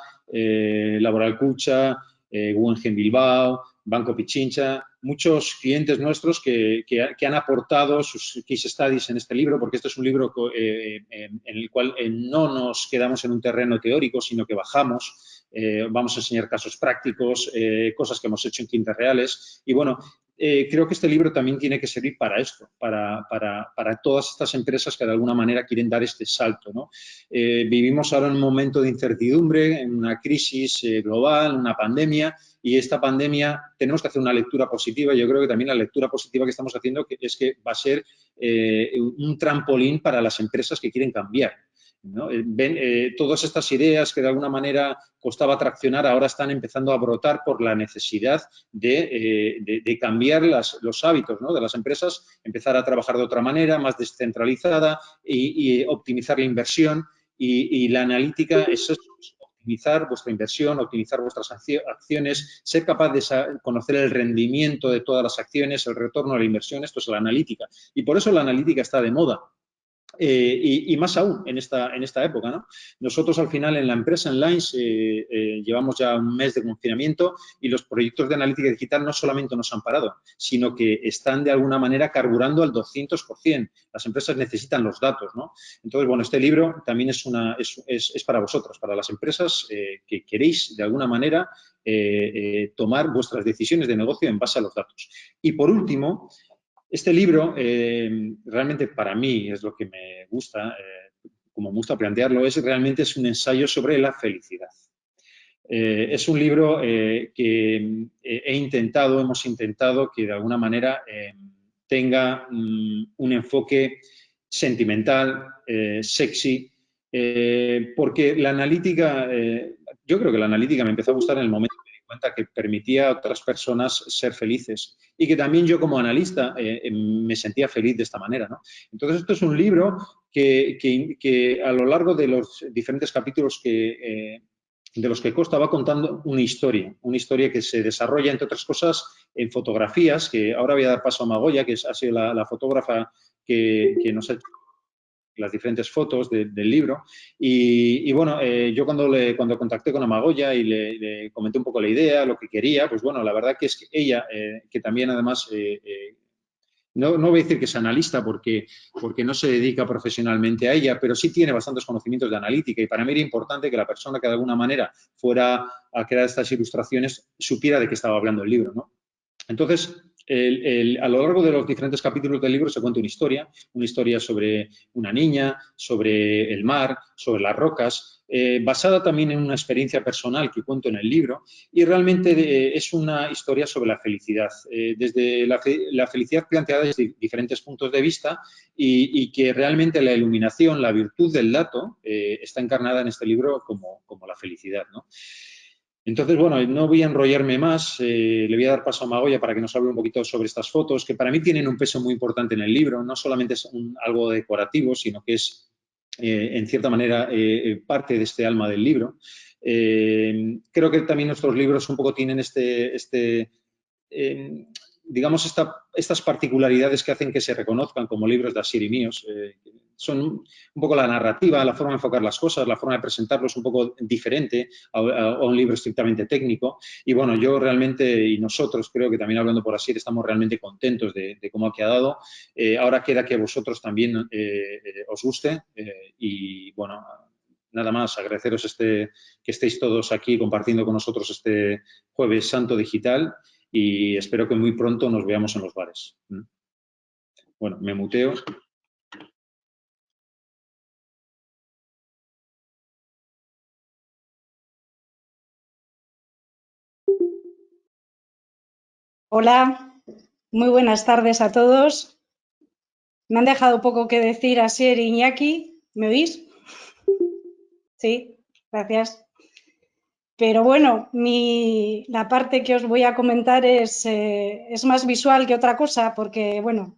Laboral Cucha, Guggenheim Bilbao, Banco Pichincha, muchos clientes nuestros que han aportado sus case studies en este libro, porque este es un libro en el cual no nos quedamos en un terreno teórico, sino que bajamos, vamos a enseñar casos prácticos, cosas que hemos hecho en clientes reales. Y bueno, creo que este libro también tiene que servir para esto, para todas estas empresas que de alguna manera quieren dar este salto, ¿no? Vivimos ahora en un momento de incertidumbre, en una crisis global, una pandemia, y esta pandemia tenemos que hacer una lectura positiva. Yo creo que también la lectura positiva que estamos haciendo es que va a ser un trampolín para las empresas que quieren cambiar, ¿no? Todas estas ideas que de alguna manera costaba traccionar ahora están empezando a brotar por la necesidad de cambiar los hábitos, ¿no?, de las empresas, empezar a trabajar de otra manera, más descentralizada, y optimizar la inversión. Y la analítica es eso, optimizar vuestra inversión, optimizar vuestras acciones, ser capaz de conocer el rendimiento de todas las acciones, el retorno a la inversión. Esto es la analítica. Y por eso la analítica está de moda. Y más aún en esta época, ¿no? Nosotros al final en la empresa, en Lines, llevamos ya un mes de confinamiento, y los proyectos de analítica digital no solamente nos han parado, sino que están de alguna manera carburando al 200%. Las empresas necesitan los datos, ¿no? Entonces, bueno, este libro también es para vosotros, para las empresas que queréis de alguna manera tomar vuestras decisiones de negocio en base a los datos. Y por último, este libro realmente para mí es lo que me gusta, como me gusta plantearlo, realmente es un ensayo sobre la felicidad. Es un libro que hemos intentado que de alguna manera tenga un enfoque sentimental, sexy, porque la analítica, yo creo que la analítica me empezó a gustar en el momento que me di cuenta que permitía a otras personas ser felices, y que también yo como analista me sentía feliz de esta manera, ¿no? Entonces, esto es un libro que a lo largo de los diferentes capítulos de los que consta va contando una historia que se desarrolla, entre otras cosas, en fotografías, que ahora voy a dar paso a Magoya, que ha sido la fotógrafa que nos ha hecho las diferentes fotos del libro. Y bueno, yo cuando contacté con Amagoya y le comenté un poco la idea, lo que quería, pues bueno, la verdad que es que ella, que también además, no voy a decir que es analista porque no se dedica profesionalmente a ella, pero sí tiene bastantes conocimientos de analítica, y para mí era importante que la persona que de alguna manera fuera a crear estas ilustraciones supiera de qué estaba hablando el libro, ¿no? Entonces, a lo largo de los diferentes capítulos del libro se cuenta una historia sobre una niña, sobre el mar, sobre las rocas, basada también en una experiencia personal que cuento en el libro, y realmente es una historia sobre la felicidad, desde la felicidad planteada desde diferentes puntos de vista, y que realmente la iluminación, la virtud del dato, está encarnada en este libro como la felicidad, ¿no? Entonces, bueno, no voy a enrollarme más, le voy a dar paso a Magoya para que nos hable un poquito sobre estas fotos, que para mí tienen un peso muy importante en el libro, no solamente es algo decorativo, sino que es, en cierta manera, parte de este alma del libro. Creo que también nuestros libros un poco tienen digamos, estas particularidades que hacen que se reconozcan como libros de Asier y míos. Son un poco la narrativa, la forma de enfocar las cosas, la forma de presentarlos un poco diferente a un libro estrictamente técnico. Y bueno, yo realmente, y nosotros creo que también hablando por Asier, estamos realmente contentos de cómo ha quedado. Ahora queda que vosotros también os guste y bueno, nada más, agradeceros que estéis todos aquí compartiendo con nosotros este Jueves Santo Digital y espero que muy pronto nos veamos en los bares. Bueno, me muteo. Hola, muy buenas tardes a todos. Me han dejado poco que decir Asier y Iñaki. ¿Me oís? Sí, gracias. Pero bueno, la parte que os voy a comentar es más visual que otra cosa, porque bueno,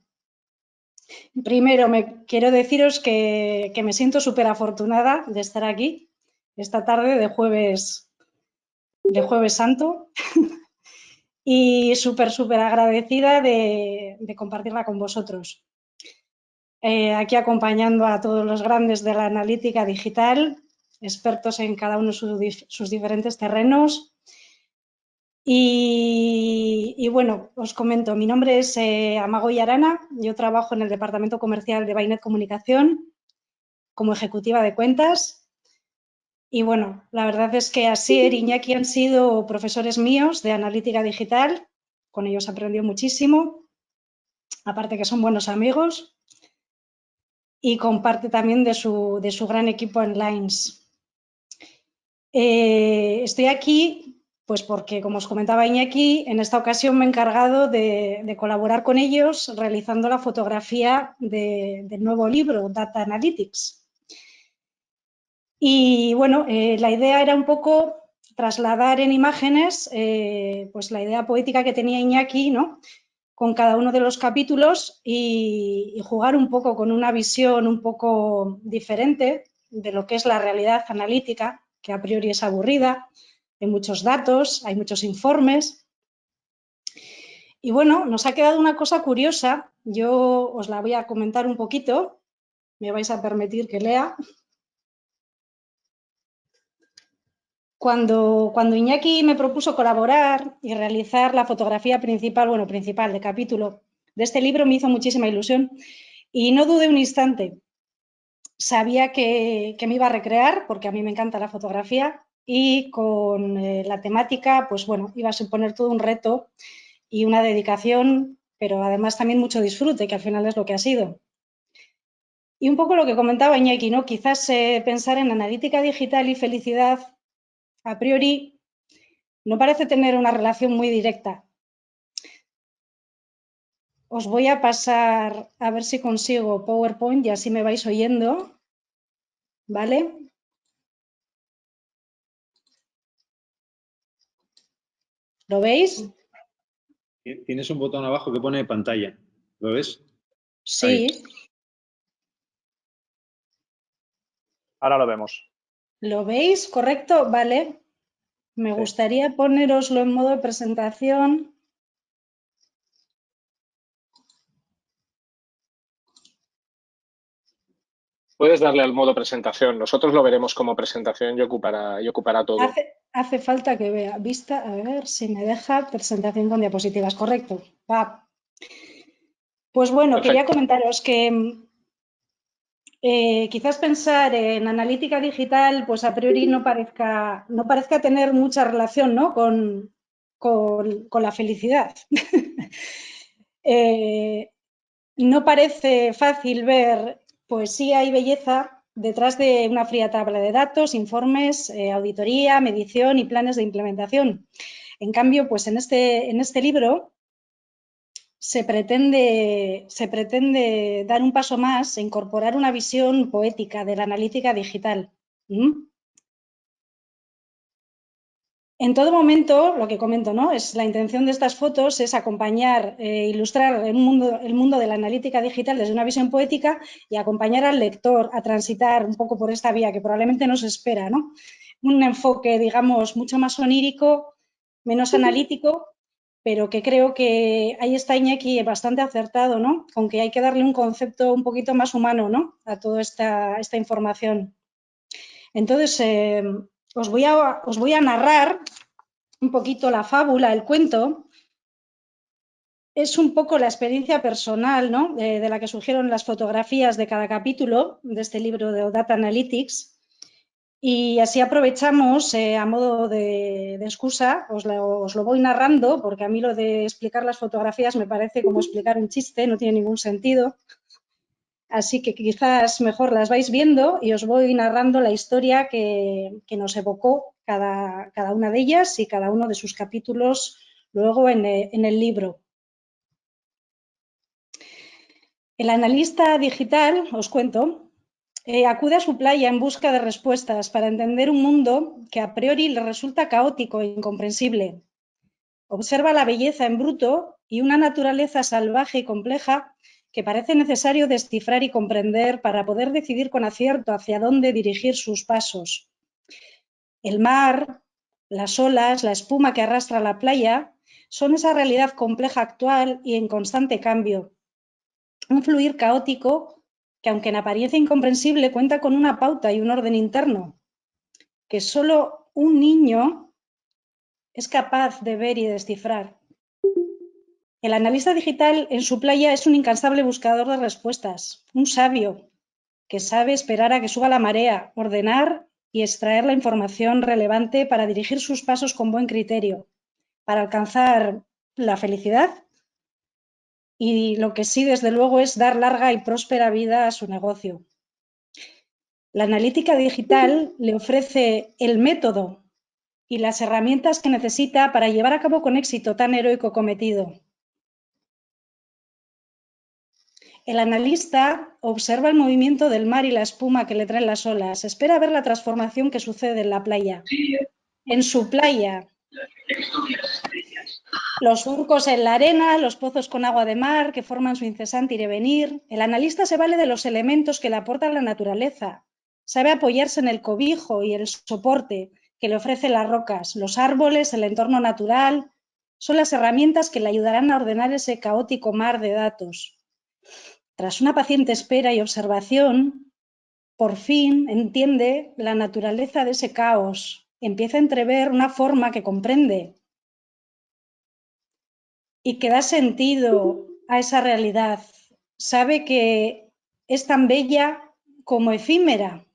primero quiero deciros que me siento súper afortunada de estar aquí esta tarde de Jueves Santo y súper agradecida de compartirla con vosotros. Aquí acompañando a todos los grandes de la analítica digital, expertos en cada uno de sus diferentes terrenos. Y bueno, os comento, mi nombre es Amagoya Arana, yo trabajo en el departamento comercial de Bainet Comunicación como ejecutiva de cuentas. Y bueno, la verdad es que Asier y Iñaki han sido profesores míos de analítica digital, con ellos aprendí muchísimo, aparte que son buenos amigos. Y comparte también de su gran equipo en Lines. Estoy aquí, pues porque, como os comentaba Iñaki, en esta ocasión me he encargado de colaborar con ellos realizando la fotografía del nuevo libro, Data Analytics. Y bueno, la idea era un poco trasladar en imágenes pues la idea poética que tenía Iñaki, ¿no?, con cada uno de los capítulos y jugar un poco con una visión un poco diferente de lo que es la realidad analítica, que a priori es aburrida, hay muchos datos, hay muchos informes. Y bueno, nos ha quedado una cosa curiosa, yo os la voy a comentar un poquito, me vais a permitir que lea. Cuando Iñaki me propuso colaborar y realizar la fotografía principal de capítulo de este libro, me hizo muchísima ilusión y no dudé un instante. Sabía que me iba a recrear, porque a mí me encanta la fotografía, y con la temática, pues bueno, iba a suponer todo un reto y una dedicación, pero además también mucho disfrute, que al final es lo que ha sido. Y un poco lo que comentaba Iñaki, ¿no? Quizás pensar en analítica digital y felicidad a priori no parece tener una relación muy directa. Os voy a pasar a ver si consigo PowerPoint y así me vais oyendo, ¿vale? ¿Lo veis? Tienes un botón abajo que pone pantalla. ¿Lo ves? Sí. Ahí. Ahora lo vemos. ¿Lo veis? ¿Correcto? Vale. Me gustaría poneroslo en modo de presentación. Puedes darle al modo presentación. Nosotros lo veremos como presentación y ocupará todo. Hace falta que vea. Vista, a ver si me deja presentación con diapositivas. Correcto. Va. Pues bueno, Perfecto. quería comentaros que quizás pensar en analítica digital, pues a priori no parezca tener mucha relación, ¿no?, con la felicidad. No parece fácil ver poesía y belleza detrás de una fría tabla de datos, informes, auditoría, medición y planes de implementación. En cambio, pues en este libro se pretende dar un paso más e incorporar una visión poética de la analítica digital. En todo momento, lo que comento, ¿no? Es la intención de estas fotos es acompañar, ilustrar el mundo de la analítica digital desde una visión poética y acompañar al lector a transitar un poco por esta vía que probablemente nos espera, ¿no? Un enfoque, digamos, mucho más onírico, menos analítico, pero que creo que ahí está Iñaki bastante acertado, ¿no? Con que hay que darle un concepto un poquito más humano, ¿no? A toda esta información. Entonces, os voy a narrar un poquito la fábula, el cuento. Es un poco la experiencia personal, ¿no? De la que surgieron las fotografías de cada capítulo de este libro de Data Analytics. Y así aprovechamos, a modo de excusa, os lo voy narrando, porque a mí lo de explicar las fotografías me parece como explicar un chiste, no tiene ningún sentido. Así que quizás mejor las vais viendo y os voy narrando la historia que nos evocó cada una de ellas y cada uno de sus capítulos luego en el libro. El analista digital, os cuento, acude a su playa en busca de respuestas para entender un mundo que a priori le resulta caótico e incomprensible. Observa la belleza en bruto y una naturaleza salvaje y compleja que parece necesario descifrar y comprender para poder decidir con acierto hacia dónde dirigir sus pasos. El mar, las olas, la espuma que arrastra la playa son esa realidad compleja actual y en constante cambio. Un fluir caótico que, aunque en apariencia incomprensible, cuenta con una pauta y un orden interno que solo un niño es capaz de ver y descifrar. El analista digital en su playa es un incansable buscador de respuestas, un sabio que sabe esperar a que suba la marea, ordenar y extraer la información relevante para dirigir sus pasos con buen criterio, para alcanzar la felicidad y lo que sí, desde luego, es dar larga y próspera vida a su negocio. La analítica digital le ofrece el método y las herramientas que necesita para llevar a cabo con éxito tan heroico cometido. El analista observa el movimiento del mar y la espuma que le traen las olas, espera ver la transformación que sucede en la playa. En su playa, los surcos en la arena, los pozos con agua de mar que forman su incesante ir y venir. El analista se vale de los elementos que le aporta la naturaleza. Sabe apoyarse en el cobijo y el soporte que le ofrecen las rocas, los árboles, el entorno natural. Son las herramientas que le ayudarán a ordenar ese caótico mar de datos. Tras una paciente espera y observación, por fin entiende la naturaleza de ese caos. Empieza a entrever una forma que comprende y que da sentido a esa realidad. Sabe que es tan bella como efímera.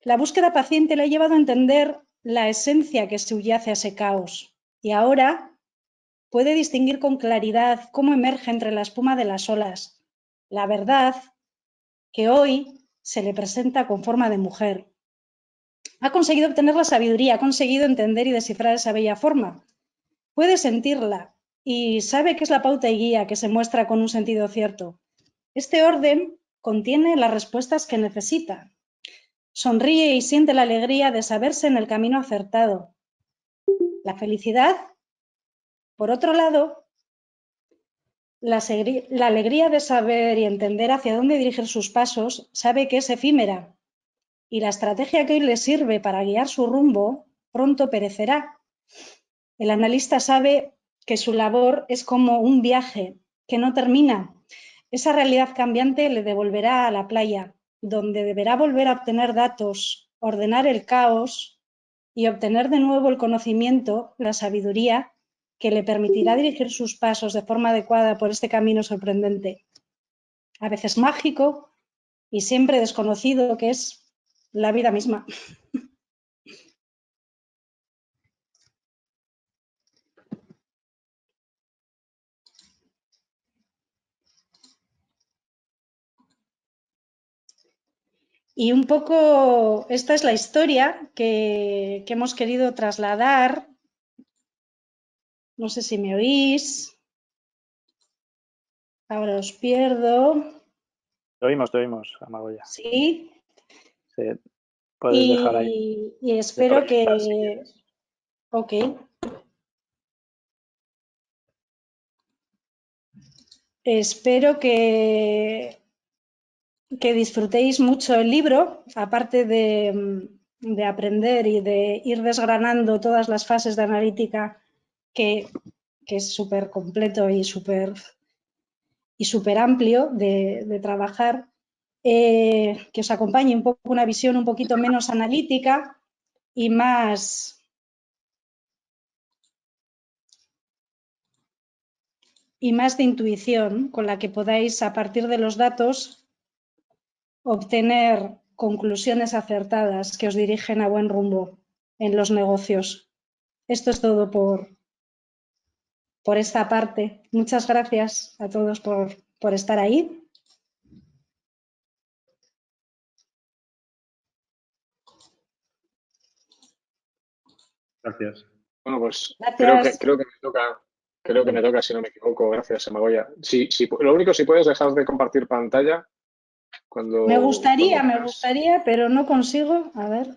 La búsqueda paciente le ha llevado a entender la esencia que subyace a ese caos y ahora puede distinguir con claridad cómo emerge entre la espuma de las olas la verdad que hoy se le presenta con forma de mujer. Ha conseguido obtener la sabiduría, ha conseguido entender y descifrar esa bella forma. Puede sentirla y sabe que es la pauta y guía que se muestra con un sentido cierto. Este orden contiene las respuestas que necesita. Sonríe y siente la alegría de saberse en el camino acertado. La felicidad, por otro lado, la alegría de saber y entender hacia dónde dirigir sus pasos, sabe que es efímera y la estrategia que hoy le sirve para guiar su rumbo pronto perecerá. El analista sabe que su labor es como un viaje que no termina. Esa realidad cambiante le devolverá a la playa, donde deberá volver a obtener datos, ordenar el caos y obtener de nuevo el conocimiento, la sabiduría, que le permitirá dirigir sus pasos de forma adecuada por este camino sorprendente, a veces mágico y siempre desconocido, que es la vida misma. Y un poco esta es la historia que hemos querido trasladar. No sé si me oís. Ahora os pierdo. Te oímos, Amagoya. Sí. Sí, puedes dejar ahí. Y espero que Ok. Espero que disfrutéis mucho el libro, aparte de aprender y de ir desgranando todas las fases de analítica, que es súper completo y súper amplio de trabajar, que os acompañe un poco una visión un poquito menos analítica y más de intuición, con la que podáis, a partir de los datos, obtener conclusiones acertadas que os dirigen a buen rumbo en los negocios. Esto es todo por esta parte. Muchas gracias a todos por estar ahí. Gracias. Bueno, pues Gracias. creo que me toca, si no me equivoco. Gracias, Amagoya. Lo único, si puedes dejar de compartir pantalla cuando... Me gustaría, pero no consigo. A ver.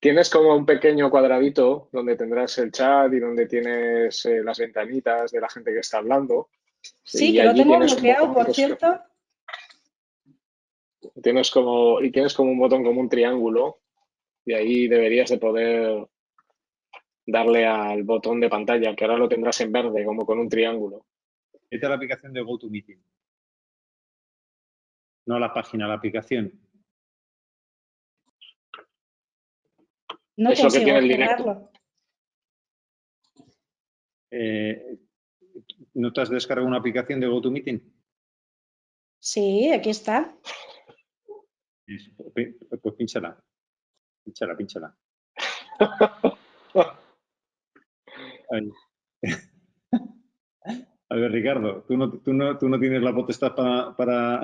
Tienes como un pequeño cuadradito donde tendrás el chat y donde tienes las ventanitas de la gente que está hablando. Sí, Y que lo allí tengo tienes un bloqueado, botón, por cierto. tienes como un botón como un triángulo y ahí deberías de poder darle al botón de pantalla, que ahora lo tendrás en verde, como con un triángulo. Vete a la aplicación de GoToMeeting. No a la página, a la aplicación. No Es lo que consigo tiene el directo. cerrarlo. ¿No te has descargado una aplicación de GoToMeeting? Sí, aquí está. Pues pínchala. Pínchala. Ahí. A ver, Ricardo, tú no tienes la potestad para...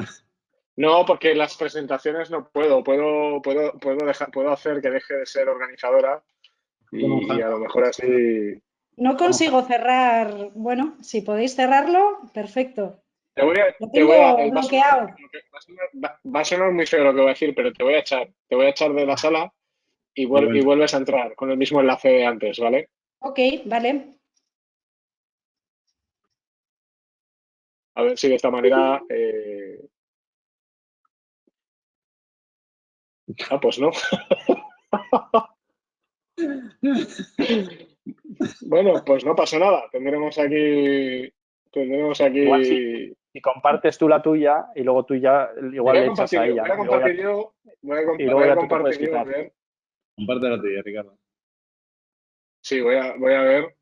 No, porque las presentaciones no puedo. Puedo hacer que deje de ser organizadora y a lo mejor así... No consigo cerrar. Bueno, si podéis cerrarlo, perfecto. Lo tengo bloqueado. Va a sonar muy feo lo que voy a decir, pero te voy a echar de la sala y vuelves a entrar con el mismo enlace de antes, ¿vale? Ok, vale. A ver si de esta manera... pues no. Bueno, pues no pasa nada. Tendremos aquí... Igual si compartes tú la tuya y luego tú ya igual le echas a ella. Voy a compartir yo. Y luego ya tú te puedes Compartir yo. quitar. Comparte la tuya, Ricardo. Sí, voy a ver.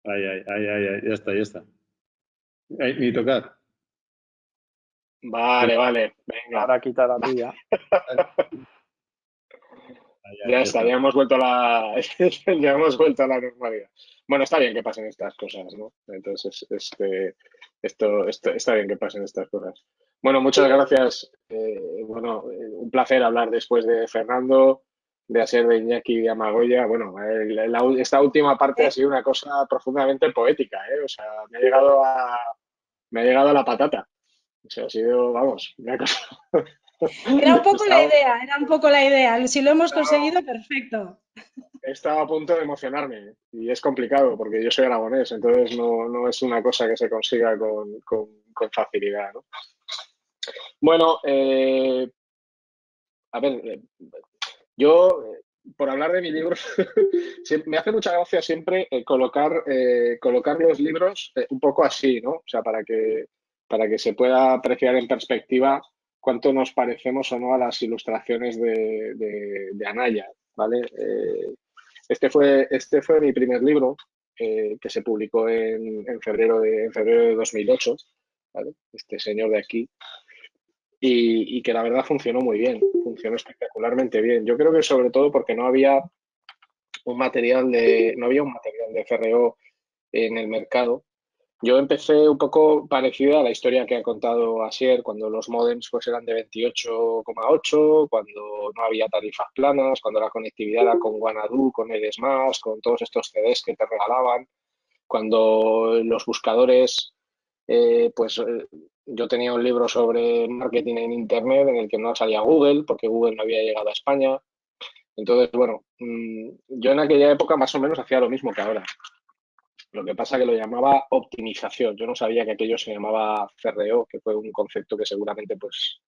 Ahí, ya está. Ni tocar. Vale, venga. Ahora quita la tuya. Ya está, ya hemos vuelto a la normalidad. Bueno, está bien que pasen estas cosas, ¿no? Entonces, esto está bien que pasen estas cosas. Bueno, muchas gracias. Un placer hablar después de Fernando, de Asier, de Iñaki y de Amagoya. Bueno, esta última parte ha sido una cosa profundamente poética, ¿eh? O sea, me ha llegado a la patata. O sea, ha sido, vamos, una cosa... Era un poco la idea. Si lo hemos conseguido, perfecto. He estado a punto de emocionarme y es complicado porque yo soy aragonés, entonces no es una cosa que se consiga con facilidad, ¿no? Bueno, a ver, yo, por hablar de mi libro, me hace mucha gracia siempre colocar los libros un poco así, ¿no? O sea, para que se pueda apreciar en perspectiva cuánto nos parecemos o no a las ilustraciones de Anaya, ¿vale? Este fue mi primer libro, que se publicó en febrero de 2008, ¿vale? Este señor de aquí. Y que la verdad funcionó muy bien, funcionó espectacularmente bien. Yo creo que sobre todo porque no había un material de FRO en el mercado. Yo empecé un poco parecido a la historia que ha contado Asier, cuando los módems pues eran de 28,8, cuando no había tarifas planas, cuando la conectividad era con Wanadu, con Eresmas, con todos estos CDs que te regalaban, cuando los buscadores yo tenía un libro sobre marketing en Internet en el que no salía Google, porque Google no había llegado a España. Entonces, bueno, yo en aquella época más o menos hacía lo mismo que ahora. Lo que pasa que lo llamaba optimización. Yo no sabía que aquello se llamaba CRO, que fue un concepto que seguramente pues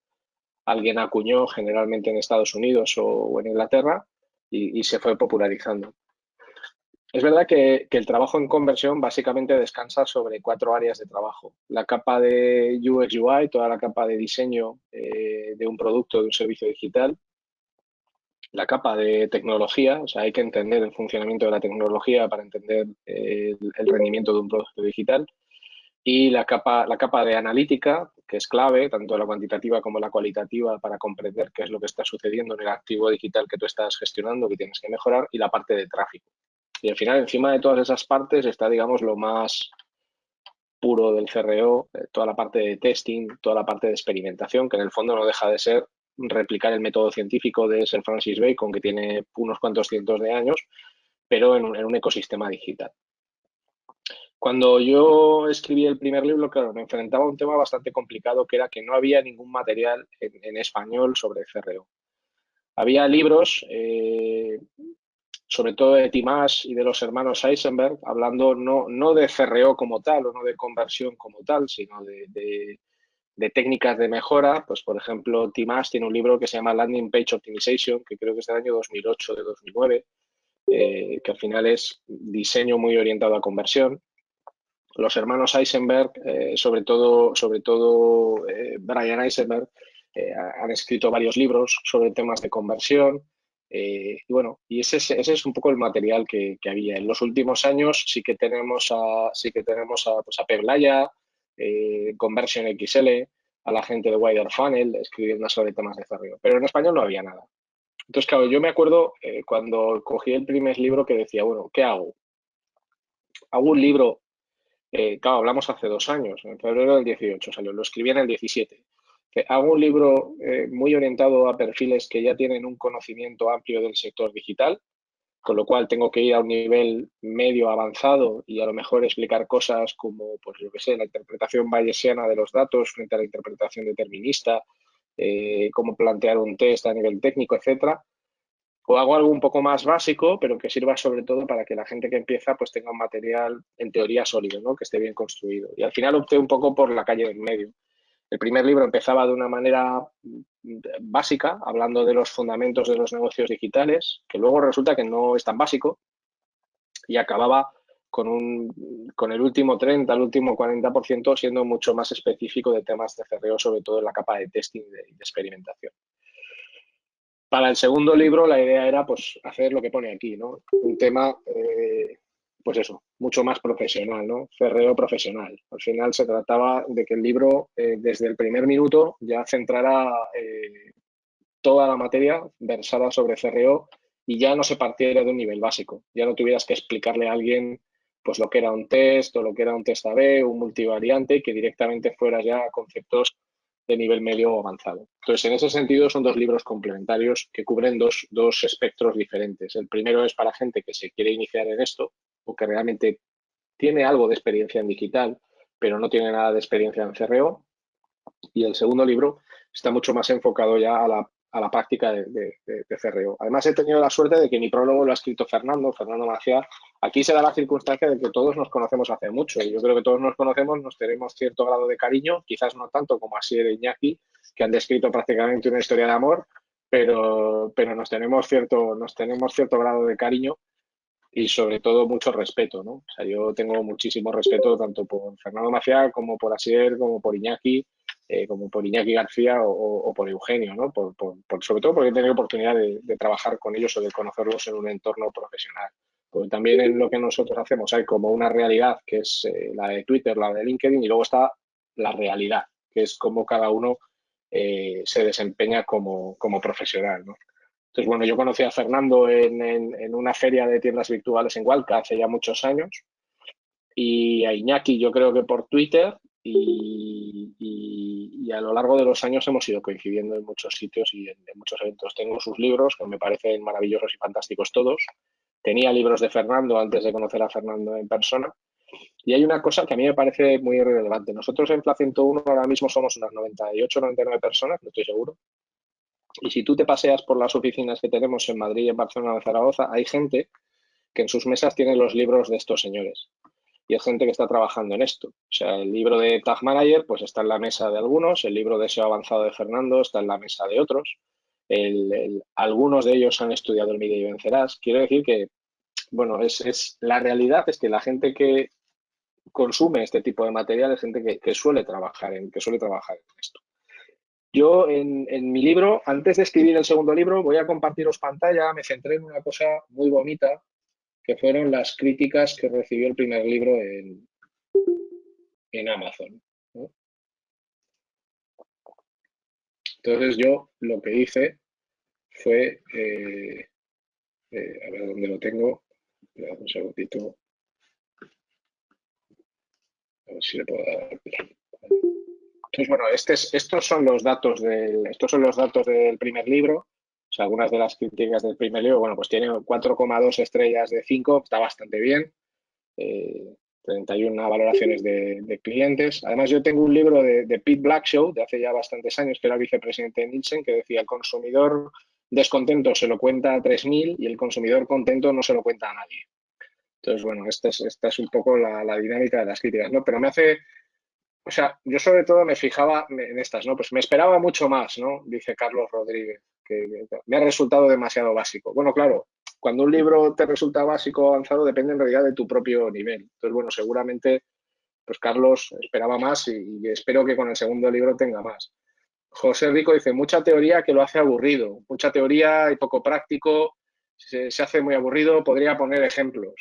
alguien acuñó generalmente en Estados Unidos o en Inglaterra y se fue popularizando. Es verdad que el trabajo en conversión básicamente descansa sobre 4 áreas de trabajo. La capa de UX UI, toda la capa de diseño de un producto, de un servicio digital. La capa de tecnología, o sea, hay que entender el funcionamiento de la tecnología para entender el rendimiento de un producto digital. Y la capa de analítica, que es clave, tanto la cuantitativa como la cualitativa, para comprender qué es lo que está sucediendo en el activo digital que tú estás gestionando, que tienes que mejorar, y la parte de tráfico. Y al final, encima de todas esas partes, está, digamos, lo más puro del CRO, toda la parte de testing, toda la parte de experimentación, que en el fondo no deja de ser replicar el método científico de Sir Francis Bacon, que tiene unos cuantos cientos de años, pero en un ecosistema digital. Cuando yo escribí el primer libro, claro, me enfrentaba a un tema bastante complicado, que era que no había ningún material en español sobre CRO. Había libros, sobre todo de Tim Ash y de los hermanos Eisenberg, hablando no de CRO como tal o no de conversión como tal, sino de técnicas de mejora. Pues, por ejemplo, Tim Ash tiene un libro que se llama Landing Page Optimization, que creo que es del año 2008, de 2009, que al final es diseño muy orientado a conversión. Los hermanos Eisenberg, sobre todo Brian Eisenberg, han escrito varios libros sobre temas de conversión. Y bueno, y ese es un poco el material que había. En los últimos años sí que tenemos a Pep Laya, Conversion XL, a la gente de Wider Funnel escribiendo sobre temas de CRO. Pero en español no había nada. Entonces, claro, yo me acuerdo cuando cogí el primer libro que decía, bueno, ¿qué hago? ¿Hago un libro? Claro, hablamos hace 2 años, en febrero del 18 salió, lo escribí en el 17. Hago un libro muy orientado a perfiles que ya tienen un conocimiento amplio del sector digital, con lo cual tengo que ir a un nivel medio avanzado y a lo mejor explicar cosas como, pues yo qué sé, la interpretación bayesiana de los datos frente a la interpretación determinista, cómo plantear un test a nivel técnico, etcétera. O hago algo un poco más básico, pero que sirva sobre todo para que la gente que empieza pues tenga un material en teoría sólido, ¿no? Que esté bien construido. Y al final opté un poco por la calle del medio. El primer libro empezaba de una manera básica, hablando de los fundamentos de los negocios digitales, que luego resulta que no es tan básico, y acababa con el último 30, el último 40% siendo mucho más específico de temas de CRO, sobre todo en la capa de testing y de experimentación. Para el segundo libro la idea era pues hacer lo que pone aquí, ¿no? Un tema, pues eso, mucho más profesional, ¿no? CRO profesional. Al final se trataba de que el libro, desde el primer minuto, ya centrara toda la materia versada sobre CRO y ya no se partiera de un nivel básico. Ya no tuvieras que explicarle a alguien pues lo que era un test o lo que era un test A/B, un multivariante, y que directamente fuera ya a conceptos de nivel medio o avanzado. Entonces, en ese sentido, son 2 libros complementarios que cubren dos espectros diferentes. El primero es para gente que se quiere iniciar en esto o que realmente tiene algo de experiencia en digital, pero no tiene nada de experiencia en CRO. Y el segundo libro está mucho más enfocado ya a la práctica de CRO. Además, he tenido la suerte de que mi prólogo lo ha escrito Fernando Maciá. Aquí se da la circunstancia de que todos nos conocemos hace mucho y yo creo que todos nos conocemos, nos tenemos cierto grado de cariño, quizás no tanto como Asier e Iñaki, que han descrito prácticamente una historia de amor, pero nos tenemos cierto grado de cariño y sobre todo mucho respeto, ¿no? O sea, yo tengo muchísimo respeto tanto por Fernando Maciá como por Asier, como por Iñaki García o por Eugenio, ¿no? Sobre todo porque he tenido oportunidad de trabajar con ellos o de conocerlos en un entorno profesional. Porque también en lo que nosotros hacemos hay como una realidad que es la de Twitter, la de LinkedIn, y luego está la realidad, que es cómo cada uno se desempeña como profesional, ¿no? Entonces, bueno, yo conocí a Fernando en una feria de tiendas virtuales en Hualca hace ya muchos años, y a Iñaki yo creo que por Twitter, y a lo largo de los años hemos ido coincidiendo en muchos sitios y en muchos eventos. Tengo sus libros, que me parecen maravillosos y fantásticos todos. Tenía libros de Fernando antes de conocer a Fernando en persona. Y hay una cosa que a mí me parece muy relevante. Nosotros en FLA 101 ahora mismo somos unas 98 99 personas, no estoy seguro. Y si tú te paseas por las oficinas que tenemos en Madrid, en Barcelona, en Zaragoza, hay gente que en sus mesas tiene los libros de estos señores. Y hay gente que está trabajando en esto. O sea, el libro de Tag Manager pues está en la mesa de algunos, el libro de SEO avanzado de Fernando está en la mesa de otros. Algunos de ellos han estudiado el Mide y Vencerás. Quiero decir que, bueno, la realidad es que la gente que consume este tipo de material es gente que suele trabajar en esto. Yo en mi libro, antes de escribir el segundo libro, voy a compartiros pantalla, me centré en una cosa muy bonita, que fueron las críticas que recibió el primer libro en Amazon, ¿no? Entonces yo lo que hice fue, a ver dónde lo tengo, un segundito, a ver si le puedo dar. Entonces, bueno, estos son los datos del primer libro. O sea, algunas de las críticas del primer libro, bueno, pues tiene 4,2 estrellas de 5, está bastante bien. 31 valoraciones de clientes. Además, yo tengo un libro de Pete Blackshaw, de hace ya bastantes años, que era vicepresidente de Nielsen, que decía: el consumidor descontento se lo cuenta a 3.000 y el consumidor contento no se lo cuenta a nadie. Entonces, bueno, esta es un poco la dinámica de las críticas, ¿no? Pero me hace... O sea, yo sobre todo me fijaba en estas, ¿no? Pues me esperaba mucho más, ¿no? Dice Carlos Rodríguez, que me ha resultado demasiado básico. Bueno, claro, cuando un libro te resulta básico o avanzado depende en realidad de tu propio nivel. Entonces, bueno, seguramente, pues Carlos esperaba más y espero que con el segundo libro tenga más. José Rico dice: mucha teoría que lo hace aburrido, mucha teoría y poco práctico, se hace muy aburrido, podría poner ejemplos.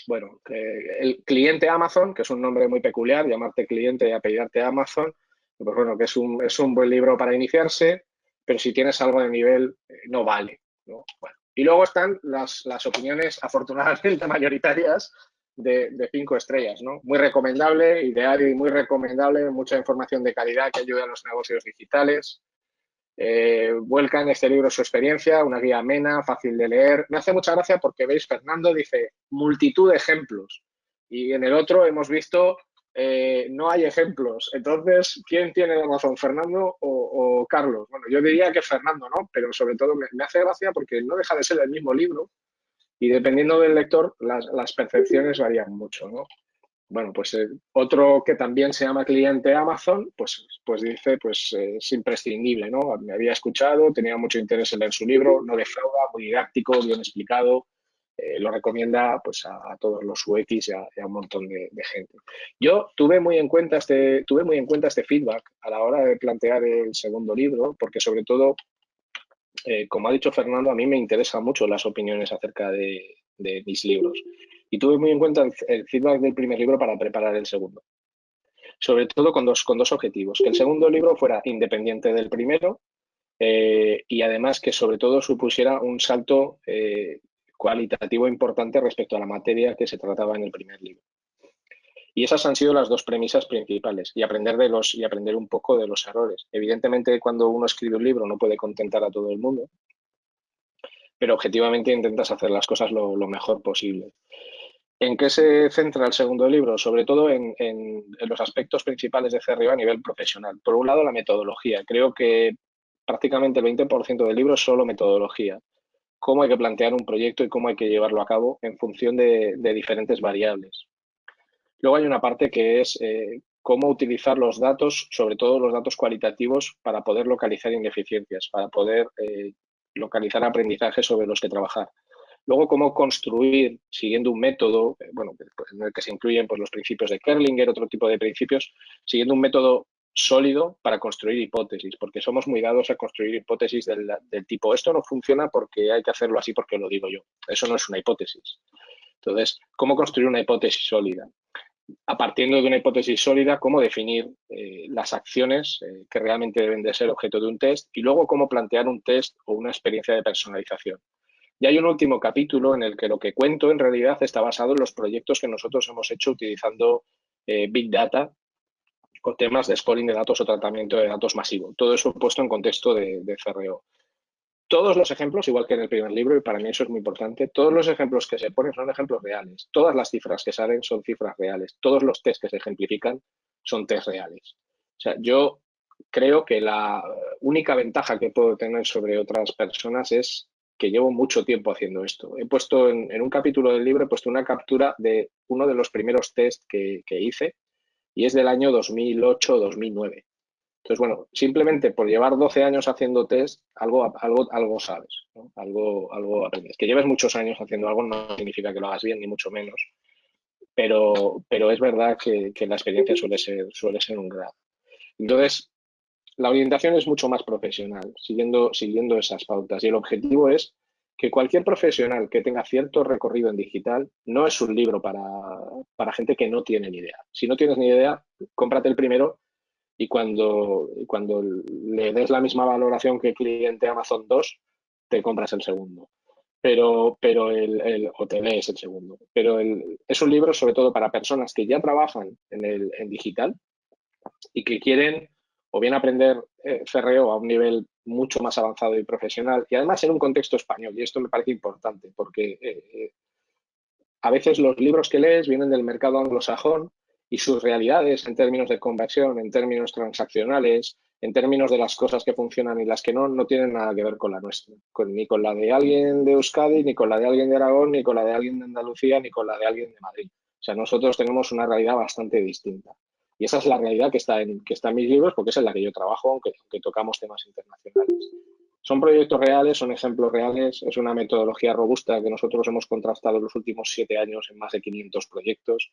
Bueno, el cliente Amazon, que es un nombre muy peculiar, llamarte cliente y apellidarte Amazon, pues bueno, que es un buen libro para iniciarse, pero si tienes algo de nivel, no vale, ¿no? Bueno, y luego están las opiniones, afortunadamente mayoritarias, de 5 estrellas, ¿no? Muy recomendable, ideario y muy recomendable, mucha información de calidad que ayuda a los negocios digitales. Vuelca en este libro su experiencia, una guía amena, fácil de leer. Me hace mucha gracia porque, veis, Fernando dice multitud de ejemplos y en el otro hemos visto no hay ejemplos. Entonces, ¿quién tiene razón, Fernando o Carlos? Bueno, yo diría que Fernando, ¿no? Pero sobre todo me hace gracia porque no deja de ser el mismo libro y dependiendo del lector las percepciones varían mucho, ¿no? Bueno, pues otro que también se llama cliente Amazon, pues dice, pues es imprescindible, ¿no? Me había escuchado, tenía mucho interés en leer su libro, no defrauda, muy didáctico, bien explicado, lo recomienda pues a todos los UX y a un montón de gente. Yo tuve muy en cuenta este feedback a la hora de plantear el segundo libro, porque sobre todo, como ha dicho Fernando, a mí me interesan mucho las opiniones acerca de mis libros. Y tuve muy en cuenta el feedback del primer libro para preparar el segundo. Sobre todo con dos objetivos. Que el segundo libro fuera independiente del primero y además que sobre todo supusiera un salto cualitativo importante respecto a la materia que se trataba en el primer libro. Y esas han sido las dos premisas principales y aprender un poco de los errores. Evidentemente, cuando uno escribe un libro no puede contentar a todo el mundo, pero objetivamente intentas hacer las cosas lo mejor posible. ¿En qué se centra el segundo libro? Sobre todo en los aspectos principales de CRO a nivel profesional. Por un lado, la metodología. Creo que prácticamente el 20% del libro es solo metodología. Cómo hay que plantear un proyecto y cómo hay que llevarlo a cabo en función de diferentes variables. Luego hay una parte que es cómo utilizar los datos, sobre todo los datos cualitativos, para poder localizar ineficiencias, para poder localizar aprendizajes sobre los que trabajar. Luego, cómo construir, siguiendo un método, en el que se incluyen pues, los principios de Kerlinger, otro tipo de principios, siguiendo un método sólido para construir hipótesis, porque somos muy dados a construir hipótesis del tipo, esto no funciona porque hay que hacerlo así porque lo digo yo. Eso no es una hipótesis. Entonces, ¿cómo construir una hipótesis sólida? A partir de una hipótesis sólida, cómo definir las acciones que realmente deben de ser objeto de un test y luego cómo plantear un test o una experiencia de personalización. Y hay un último capítulo en el que lo que cuento en realidad está basado en los proyectos que nosotros hemos hecho utilizando Big Data con temas de scoring de datos o tratamiento de datos masivo. Todo eso puesto en contexto de CRO. todos los ejemplos, igual que en el primer libro, y para mí eso es muy importante, todos los ejemplos que se ponen son ejemplos reales. Todas las cifras que salen son cifras reales. Todos los test que se ejemplifican son test reales. O sea, yo creo que la única ventaja que puedo tener sobre otras personas es que llevo mucho tiempo haciendo esto. He puesto en un capítulo del libro, he puesto una captura de uno de los primeros test que hice y es del año 2008-2009. Entonces, bueno, simplemente por llevar 12 años haciendo test, algo sabes, ¿no? Algo aprendes. Que lleves muchos años haciendo algo no significa que lo hagas bien, ni mucho menos. Pero es verdad que la experiencia suele ser un grado. Entonces, la orientación es mucho más profesional, siguiendo esas pautas. Y el objetivo es que cualquier profesional que tenga cierto recorrido en digital no es un libro para gente que no tiene ni idea. Si no tienes ni idea, cómprate el primero y cuando le des la misma valoración que el cliente Amazon 2, te compras el segundo. O te lees el segundo. Pero es un libro sobre todo para personas que ya trabajan en digital y que quieren o bien aprender CRO a un nivel mucho más avanzado y profesional y además en un contexto español. Y esto me parece importante porque a veces los libros que lees vienen del mercado anglosajón y sus realidades en términos de conversión, en términos transaccionales, en términos de las cosas que funcionan y las que no tienen nada que ver con la nuestra. Ni con la de alguien de Euskadi, ni con la de alguien de Aragón, ni con la de alguien de Andalucía, ni con la de alguien de Madrid. O sea, nosotros tenemos una realidad bastante distinta. Y esa es la realidad que está en mis libros porque es en la que yo trabajo, aunque tocamos temas internacionales. Son proyectos reales, son ejemplos reales, es una metodología robusta que nosotros hemos contrastado en los últimos 7 años en más de 500 proyectos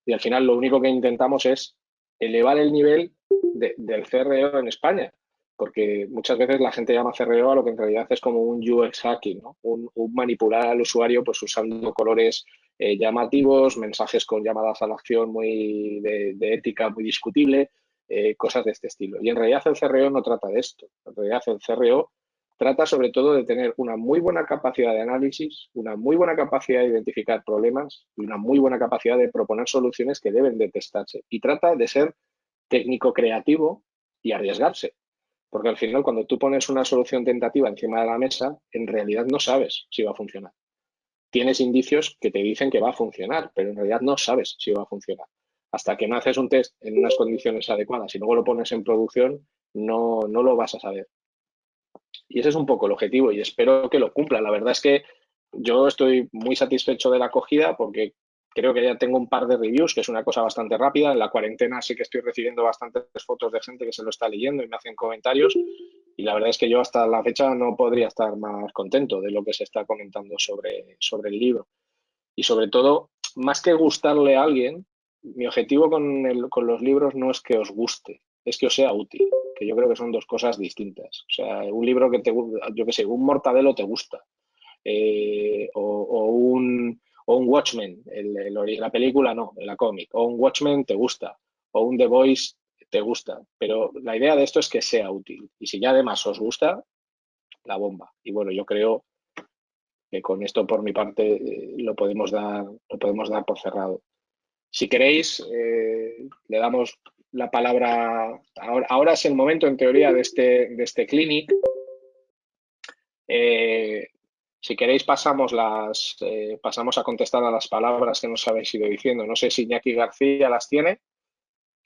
y al final lo único que intentamos es elevar el nivel del CRO en España, porque muchas veces la gente llama CRO a lo que en realidad es como un UX hacking, ¿no? un manipular al usuario pues usando colores llamativos, mensajes con llamadas a la acción muy de ética muy discutible, cosas de este estilo. Y en realidad el CRO no trata de esto. En realidad el CRO trata sobre todo de tener una muy buena capacidad de análisis, una muy buena capacidad de identificar problemas y una muy buena capacidad de proponer soluciones que deben de testarse. Y trata de ser técnico creativo y arriesgarse. Porque al final cuando tú pones una solución tentativa encima de la mesa, en realidad no sabes si va a funcionar. Tienes indicios que te dicen que va a funcionar, pero en realidad no sabes si va a funcionar. Hasta que no haces un test en unas condiciones adecuadas y luego lo pones en producción, no lo vas a saber. Y ese es un poco el objetivo y espero que lo cumpla. La verdad es que yo estoy muy satisfecho de la acogida porque creo que ya tengo un par de reviews, que es una cosa bastante rápida. En la cuarentena sí que estoy recibiendo bastantes fotos de gente que se lo está leyendo y me hacen comentarios. Y la verdad es que yo hasta la fecha no podría estar más contento de lo que se está comentando sobre el libro. Y sobre todo, más que gustarle a alguien, mi objetivo con los libros no es que os guste, es que os sea útil, que yo creo que son dos cosas distintas. O sea, un libro que te gusta, yo qué sé, un Mortadelo te gusta, o un Watchmen, la película no, la cómic, o un Watchmen te gusta, o un The Voice te gusta, pero la idea de esto es que sea útil. Y si ya además os gusta, la bomba. Y bueno, yo creo que con esto por mi parte lo podemos dar por cerrado. Si queréis, le damos la palabra. Ahora es el momento, en teoría, de este clinic. Si queréis, pasamos a contestar a las palabras que nos habéis ido diciendo. No sé si Iñaki García las tiene.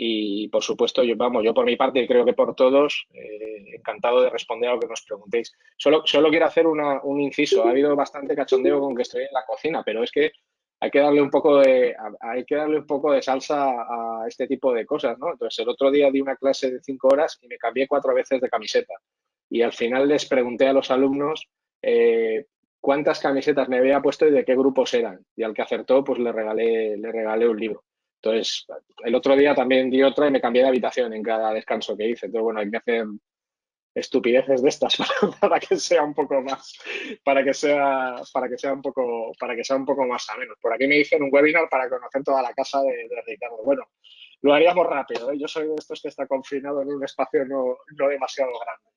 Y, por supuesto, yo por mi parte y creo que por todos, encantado de responder a lo que nos preguntéis. Solo quiero hacer un inciso. Ha habido bastante cachondeo con que estoy en la cocina, pero es que hay que darle un poco de salsa a este tipo de cosas, ¿no? Entonces, el otro día di una clase de 5 horas y me cambié 4 veces de camiseta. Y al final les pregunté a los alumnos cuántas camisetas me había puesto y de qué grupos eran. Y al que acertó, pues le regalé un libro. Entonces, el otro día también di otra y me cambié de habitación en cada descanso que hice. Entonces, bueno, hay que hacer estupideces de estas para que sea un poco más, para que sea un poco más ameno. Por aquí me dicen un webinar para conocer toda la casa de Ricardo. Bueno, lo haríamos rápido, ¿eh? Yo soy de estos que está confinado en un espacio no demasiado grande.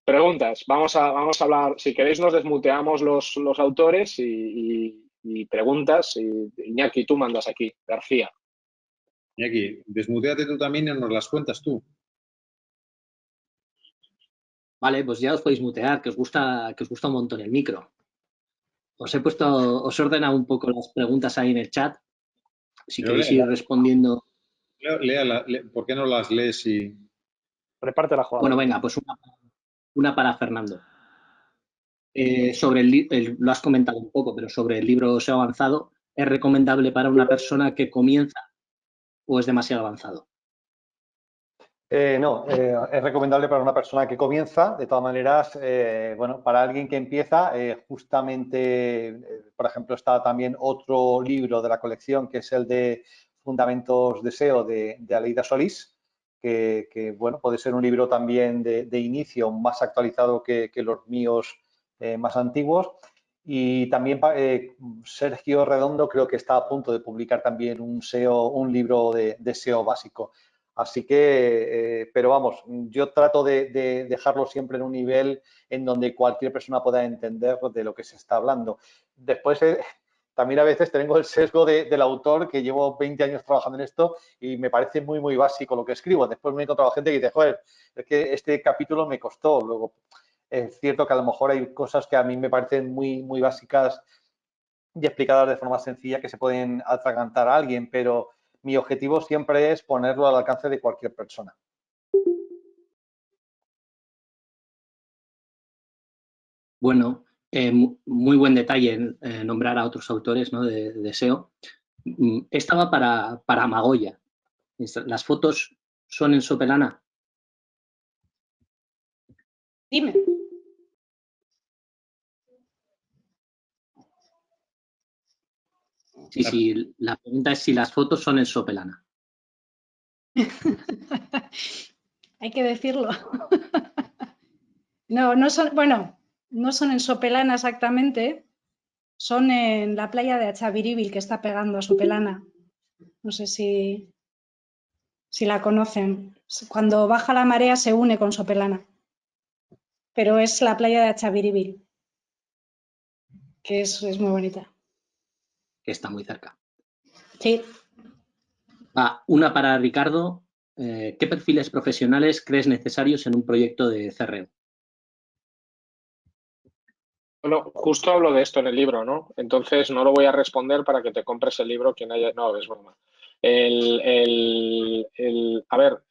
Preguntas. Vamos a hablar. Si queréis nos desmuteamos los autores y preguntas. Iñaki, tú mandas aquí. García. Iñaki, desmuteate tú también y nos las cuentas tú. Vale, pues ya os podéis mutear, que os gusta un montón el micro. Os he ordenado un poco las preguntas ahí en el chat. Si Pero queréis ir respondiendo. ¿Por qué no las lees y...? Reparte la jugada. Bueno, venga, pues una para Fernando. Sobre lo has comentado un poco, pero sobre el libro SEO avanzado, ¿es recomendable para una persona que comienza o es demasiado avanzado? No, es recomendable para una persona que comienza. De todas maneras, bueno, para alguien que empieza, justamente, por ejemplo, está también otro libro de la colección que es el de Fundamentos de SEO de Aleida Solís, que, bueno, puede ser un libro también de inicio más actualizado que los míos más antiguos. Y también Sergio Redondo creo que está a punto de publicar también un libro de SEO básico. Así que, pero vamos, yo trato de dejarlo siempre en un nivel en donde cualquier persona pueda entender de lo que se está hablando. Después, también a veces tengo el sesgo del autor, que llevo 20 años trabajando en esto y me parece muy, muy básico lo que escribo. Después me he encontrado gente que dice, joder, es que este capítulo me costó. Luego, es cierto que a lo mejor hay cosas que a mí me parecen muy, muy básicas y explicadas de forma sencilla que se pueden atragantar a alguien, pero mi objetivo siempre es ponerlo al alcance de cualquier persona. Bueno, muy buen detalle en nombrar a otros autores, ¿no? de SEO. Esta va para Magoya. ¿Las fotos son en Sopelana? Dime. Sí, la pregunta es si las fotos son en Sopelana. Hay que decirlo. No son, bueno, no son en Sopelana exactamente, son en la playa de Achabiribil, que está pegando a Sopelana. No sé si la conocen. Cuando baja la marea se une con Sopelana. Pero es la playa de Achabiribil, que es muy bonita. Que está muy cerca. Sí. Una para Ricardo. ¿Qué perfiles profesionales crees necesarios en un proyecto de CRO? Bueno, justo hablo de esto en el libro, ¿no? Entonces no lo voy a responder para que te compres el libro quien haya... No, es broma. A ver,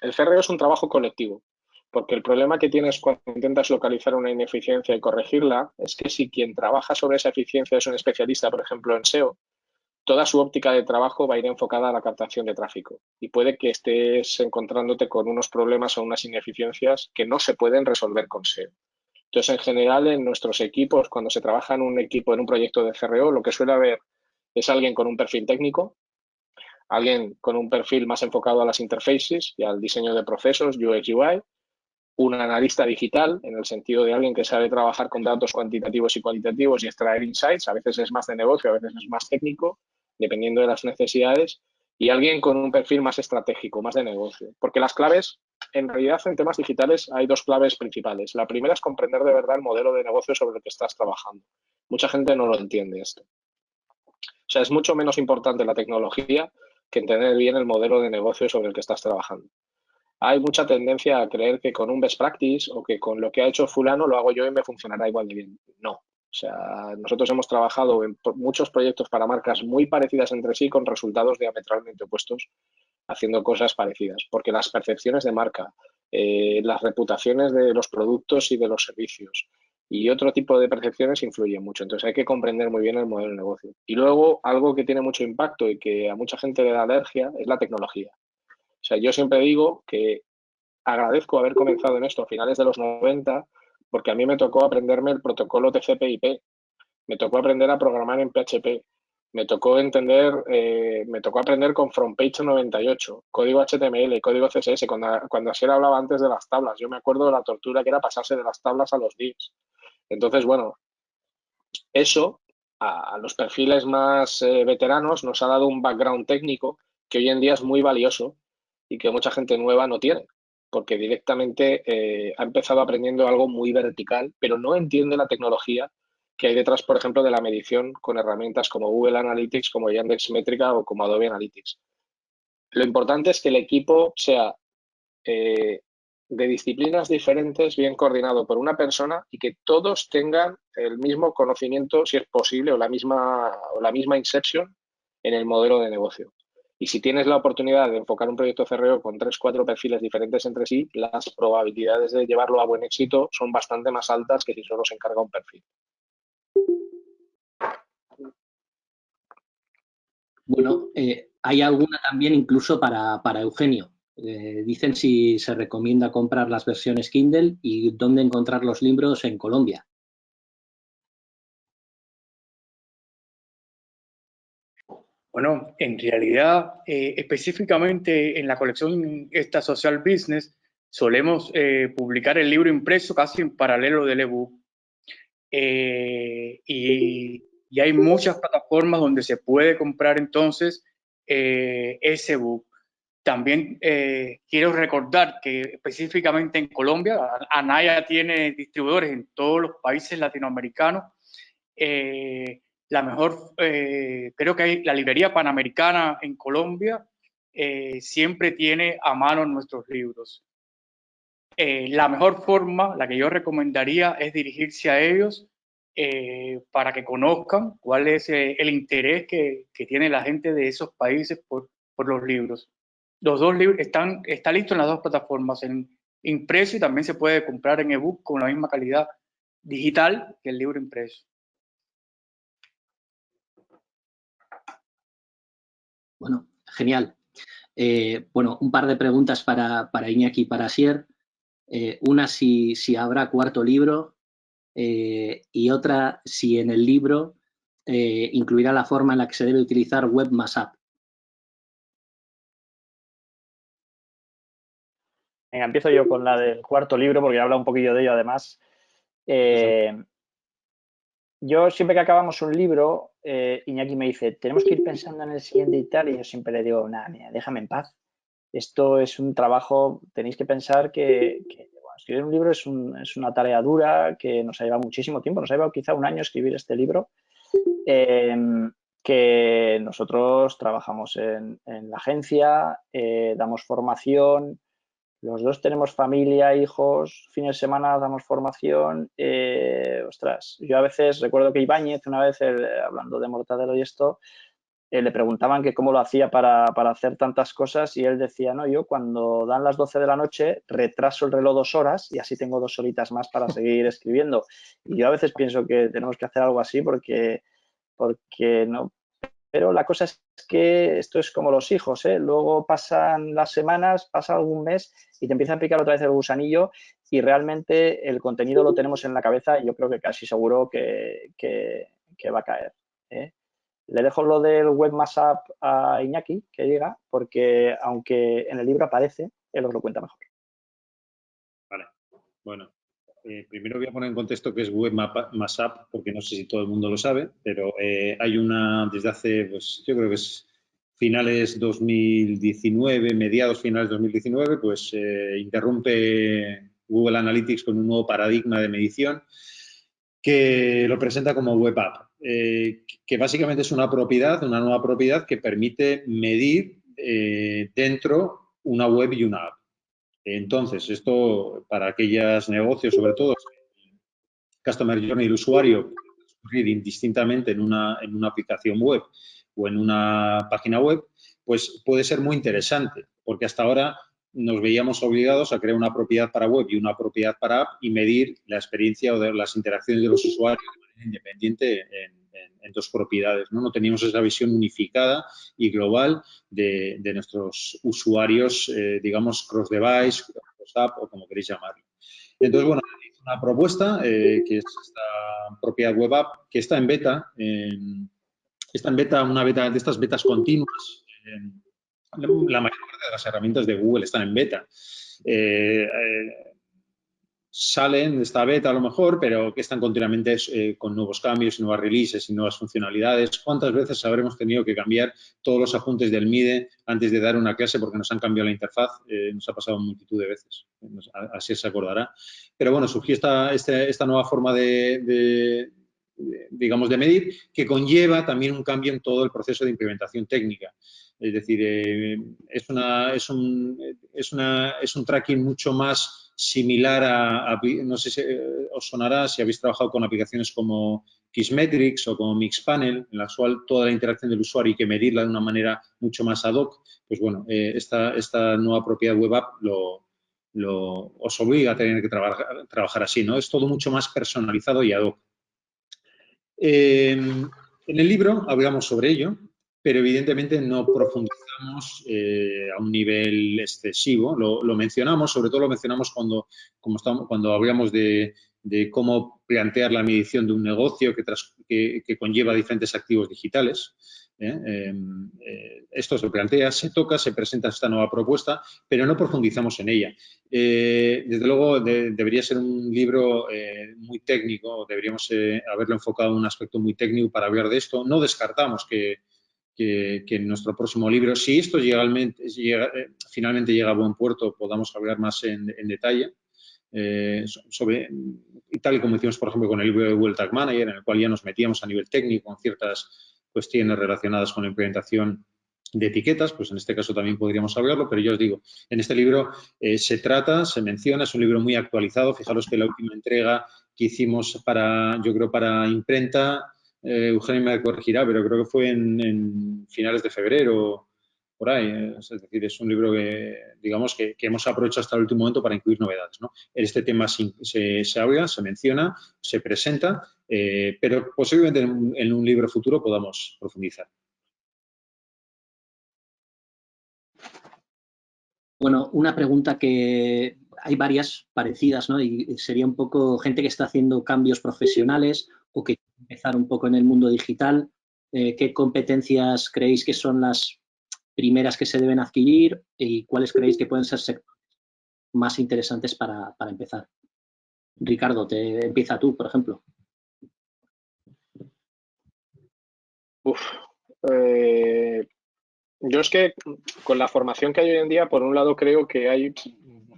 el CRO es un trabajo colectivo, porque el problema que tienes cuando intentas localizar una ineficiencia y corregirla es que si quien trabaja sobre esa eficiencia es un especialista, por ejemplo, en SEO, toda su óptica de trabajo va a ir enfocada a la captación de tráfico y puede que estés encontrándote con unos problemas o unas ineficiencias que no se pueden resolver con SEO. Entonces, en general, en nuestros equipos, cuando se trabaja en un equipo, en un proyecto de CRO, lo que suele haber es alguien con un perfil técnico, alguien con un perfil más enfocado a las interfaces y al diseño de procesos, UX, UI, un analista digital, en el sentido de alguien que sabe trabajar con datos cuantitativos y cualitativos y extraer insights, a veces es más de negocio, a veces es más técnico, dependiendo de las necesidades, y alguien con un perfil más estratégico, más de negocio. Porque las claves, en realidad, en temas digitales hay dos claves principales. La primera es comprender de verdad el modelo de negocio sobre el que estás trabajando. Mucha gente no lo entiende esto. O sea, es mucho menos importante la tecnología que entender bien el modelo de negocio sobre el que estás trabajando. Hay mucha tendencia a creer que con un best practice o que con lo que ha hecho fulano lo hago yo y me funcionará igual de bien. No. O sea, nosotros hemos trabajado en muchos proyectos para marcas muy parecidas entre sí con resultados diametralmente opuestos haciendo cosas parecidas, porque las percepciones de marca, las reputaciones de los productos y de los servicios y otro tipo de percepciones influyen mucho. Entonces hay que comprender muy bien el modelo de negocio. Y luego, algo que tiene mucho impacto y que a mucha gente le da alergia es la tecnología. O sea, yo siempre digo que agradezco haber comenzado en esto a finales de los 90 porque a mí me tocó aprenderme el protocolo TCP/IP, me tocó aprender a programar en PHP, me tocó aprender con FrontPage 98, código HTML, código CSS, cuando Asier hablaba antes de las tablas. Yo me acuerdo de la tortura que era pasarse de las tablas a los divs. Entonces, bueno, eso a los perfiles más veteranos nos ha dado un background técnico que hoy en día es muy valioso y que mucha gente nueva no tiene, porque directamente ha empezado aprendiendo algo muy vertical, pero no entiende la tecnología que hay detrás, por ejemplo, de la medición con herramientas como Google Analytics, como Yandex Métrica o como Adobe Analytics. Lo importante es que el equipo sea de disciplinas diferentes bien coordinado por una persona y que todos tengan el mismo conocimiento, si es posible, o la misma inception en el modelo de negocio. Y si tienes la oportunidad de enfocar un proyecto CRO con 3 o 4 perfiles diferentes entre sí, las probabilidades de llevarlo a buen éxito son bastante más altas que si solo se encarga un perfil. Bueno, hay alguna también incluso para Eugenio. Dicen si se recomienda comprar las versiones Kindle y dónde encontrar los libros en Colombia. Bueno, en realidad, específicamente en la colección esta Social Business, solemos publicar el libro impreso casi en paralelo del ebook. Y hay muchas plataformas donde se puede comprar entonces ese book. También quiero recordar que específicamente en Colombia, Anaya tiene distribuidores en todos los países latinoamericanos. Creo que hay la librería Panamericana en Colombia, siempre tiene a mano nuestros libros. La mejor forma, la que yo recomendaría, es dirigirse a ellos para que conozcan cuál es el interés que tiene la gente de esos países por los libros. Los dos libros está listo en las dos plataformas, en impreso, y también se puede comprar en ebook con la misma calidad digital que el libro impreso. Bueno, genial. Bueno, un par de preguntas para Iñaki y para Asier. Una, si habrá cuarto libro, y otra, si en el libro incluirá la forma en la que se debe utilizar Web más App. Venga, empiezo yo con la del cuarto libro porque habla un poquillo de ello además. Yo siempre que acabamos un libro, Iñaki me dice, tenemos que ir pensando en el siguiente y tal, y yo siempre le digo, nada, déjame en paz. Esto es un trabajo, tenéis que pensar que bueno, escribir un libro es una tarea dura que nos ha llevado muchísimo tiempo, nos ha llevado quizá un año escribir este libro, que nosotros trabajamos en la agencia, damos formación, los dos tenemos familia, hijos, fines de semana damos formación. Ostras, yo a veces recuerdo que Ibáñez, una vez hablando de Mortadelo y esto, le preguntaban que cómo lo hacía para hacer tantas cosas y él decía, no, yo cuando dan las 12 de la noche retraso el reloj 2 horas y así tengo 2 horitas más para seguir escribiendo. Y yo a veces pienso que tenemos que hacer algo así porque no. Pero la cosa es que esto es como los hijos, ¿eh? Luego pasan las semanas, pasa algún mes y te empieza a picar otra vez el gusanillo y realmente el contenido lo tenemos en la cabeza y yo creo que casi seguro que va a caer, ¿eh? Le dejo lo del Web más App a Iñaki, que diga, porque aunque en el libro aparece, él os lo cuenta mejor. Vale, bueno. Primero voy a poner en contexto qué es Web más App, porque no sé si todo el mundo lo sabe, pero hay una, desde hace, pues yo creo que es finales 2019, mediados finales 2019, pues interrumpe Google Analytics con un nuevo paradigma de medición que lo presenta como Web App, que básicamente es una nueva propiedad que permite medir dentro una web y una app. Entonces, esto para aquellos negocios, sobre todo, Customer Journey del usuario, puede transcurrir indistintamente en una aplicación web o en una página web, pues puede ser muy interesante, porque hasta ahora nos veíamos obligados a crear una propiedad para web y una propiedad para app y medir la experiencia o de las interacciones de los usuarios de manera independiente en dos propiedades, ¿no? No teníamos esa visión unificada y global de nuestros usuarios, digamos, cross-device, cross-app o como queréis llamarlo. Entonces, bueno, una propuesta que es esta propiedad web app que está en beta, una beta de estas betas continuas. La mayor parte de las herramientas de Google están en beta. Salen de esta beta a lo mejor, pero que están continuamente con nuevos cambios, nuevas releases y nuevas funcionalidades. ¿Cuántas veces habremos tenido que cambiar todos los apuntes del MIDE antes de dar una clase porque nos han cambiado la interfaz? Nos ha pasado multitud de veces, así se acordará. Pero bueno, surgió esta nueva forma digamos, de medir, que conlleva también un cambio en todo el proceso de implementación técnica. Es decir, es un tracking mucho más similar no sé si os sonará si habéis trabajado con aplicaciones como Kissmetrics o como Mixpanel, en la cual toda la interacción del usuario hay que medirla de una manera mucho más ad hoc. Pues bueno, esta nueva propiedad web app os obliga a tener que trabajar así, ¿no? Es todo mucho más personalizado y ad hoc. En el libro hablamos sobre ello, pero evidentemente no profundizamos a un nivel excesivo. Lo mencionamos, sobre todo lo mencionamos cuando hablamos de cómo plantear la medición de un negocio que conlleva diferentes activos digitales. Esto se plantea, se toca, se presenta esta nueva propuesta, pero no profundizamos en ella. Desde luego, debería ser un libro muy técnico, deberíamos haberlo enfocado en un aspecto muy técnico para hablar de esto. No descartamos que en nuestro próximo libro, si esto finalmente llega a buen puerto, podamos hablar más en detalle. Sobre, y tal y como hicimos, por ejemplo, con el libro de Google Tag Manager, en el cual ya nos metíamos a nivel técnico en ciertas cuestiones relacionadas con la implementación de etiquetas, pues en este caso también podríamos hablarlo, pero yo os digo, en este libro se menciona, es un libro muy actualizado. Fijaros que la última entrega que hicimos yo creo para imprenta, Eugenio me corregirá, pero creo que fue en finales de febrero, por ahí. Es decir, es un libro que, digamos, que hemos aprovechado hasta el último momento para incluir novedades, ¿no? Este tema se habla, se menciona, se presenta, pero posiblemente en un libro futuro podamos profundizar. Bueno, una pregunta que hay varias parecidas, ¿no? Y sería un poco gente que está haciendo cambios profesionales o que quiere empezar un poco en el mundo digital. ¿Qué competencias creéis que son las primeras que se deben adquirir y cuáles creéis que pueden ser sectores más interesantes para empezar? Ricardo, empieza tú, por ejemplo. Yo es que con la formación que hay hoy en día, por un lado creo que hay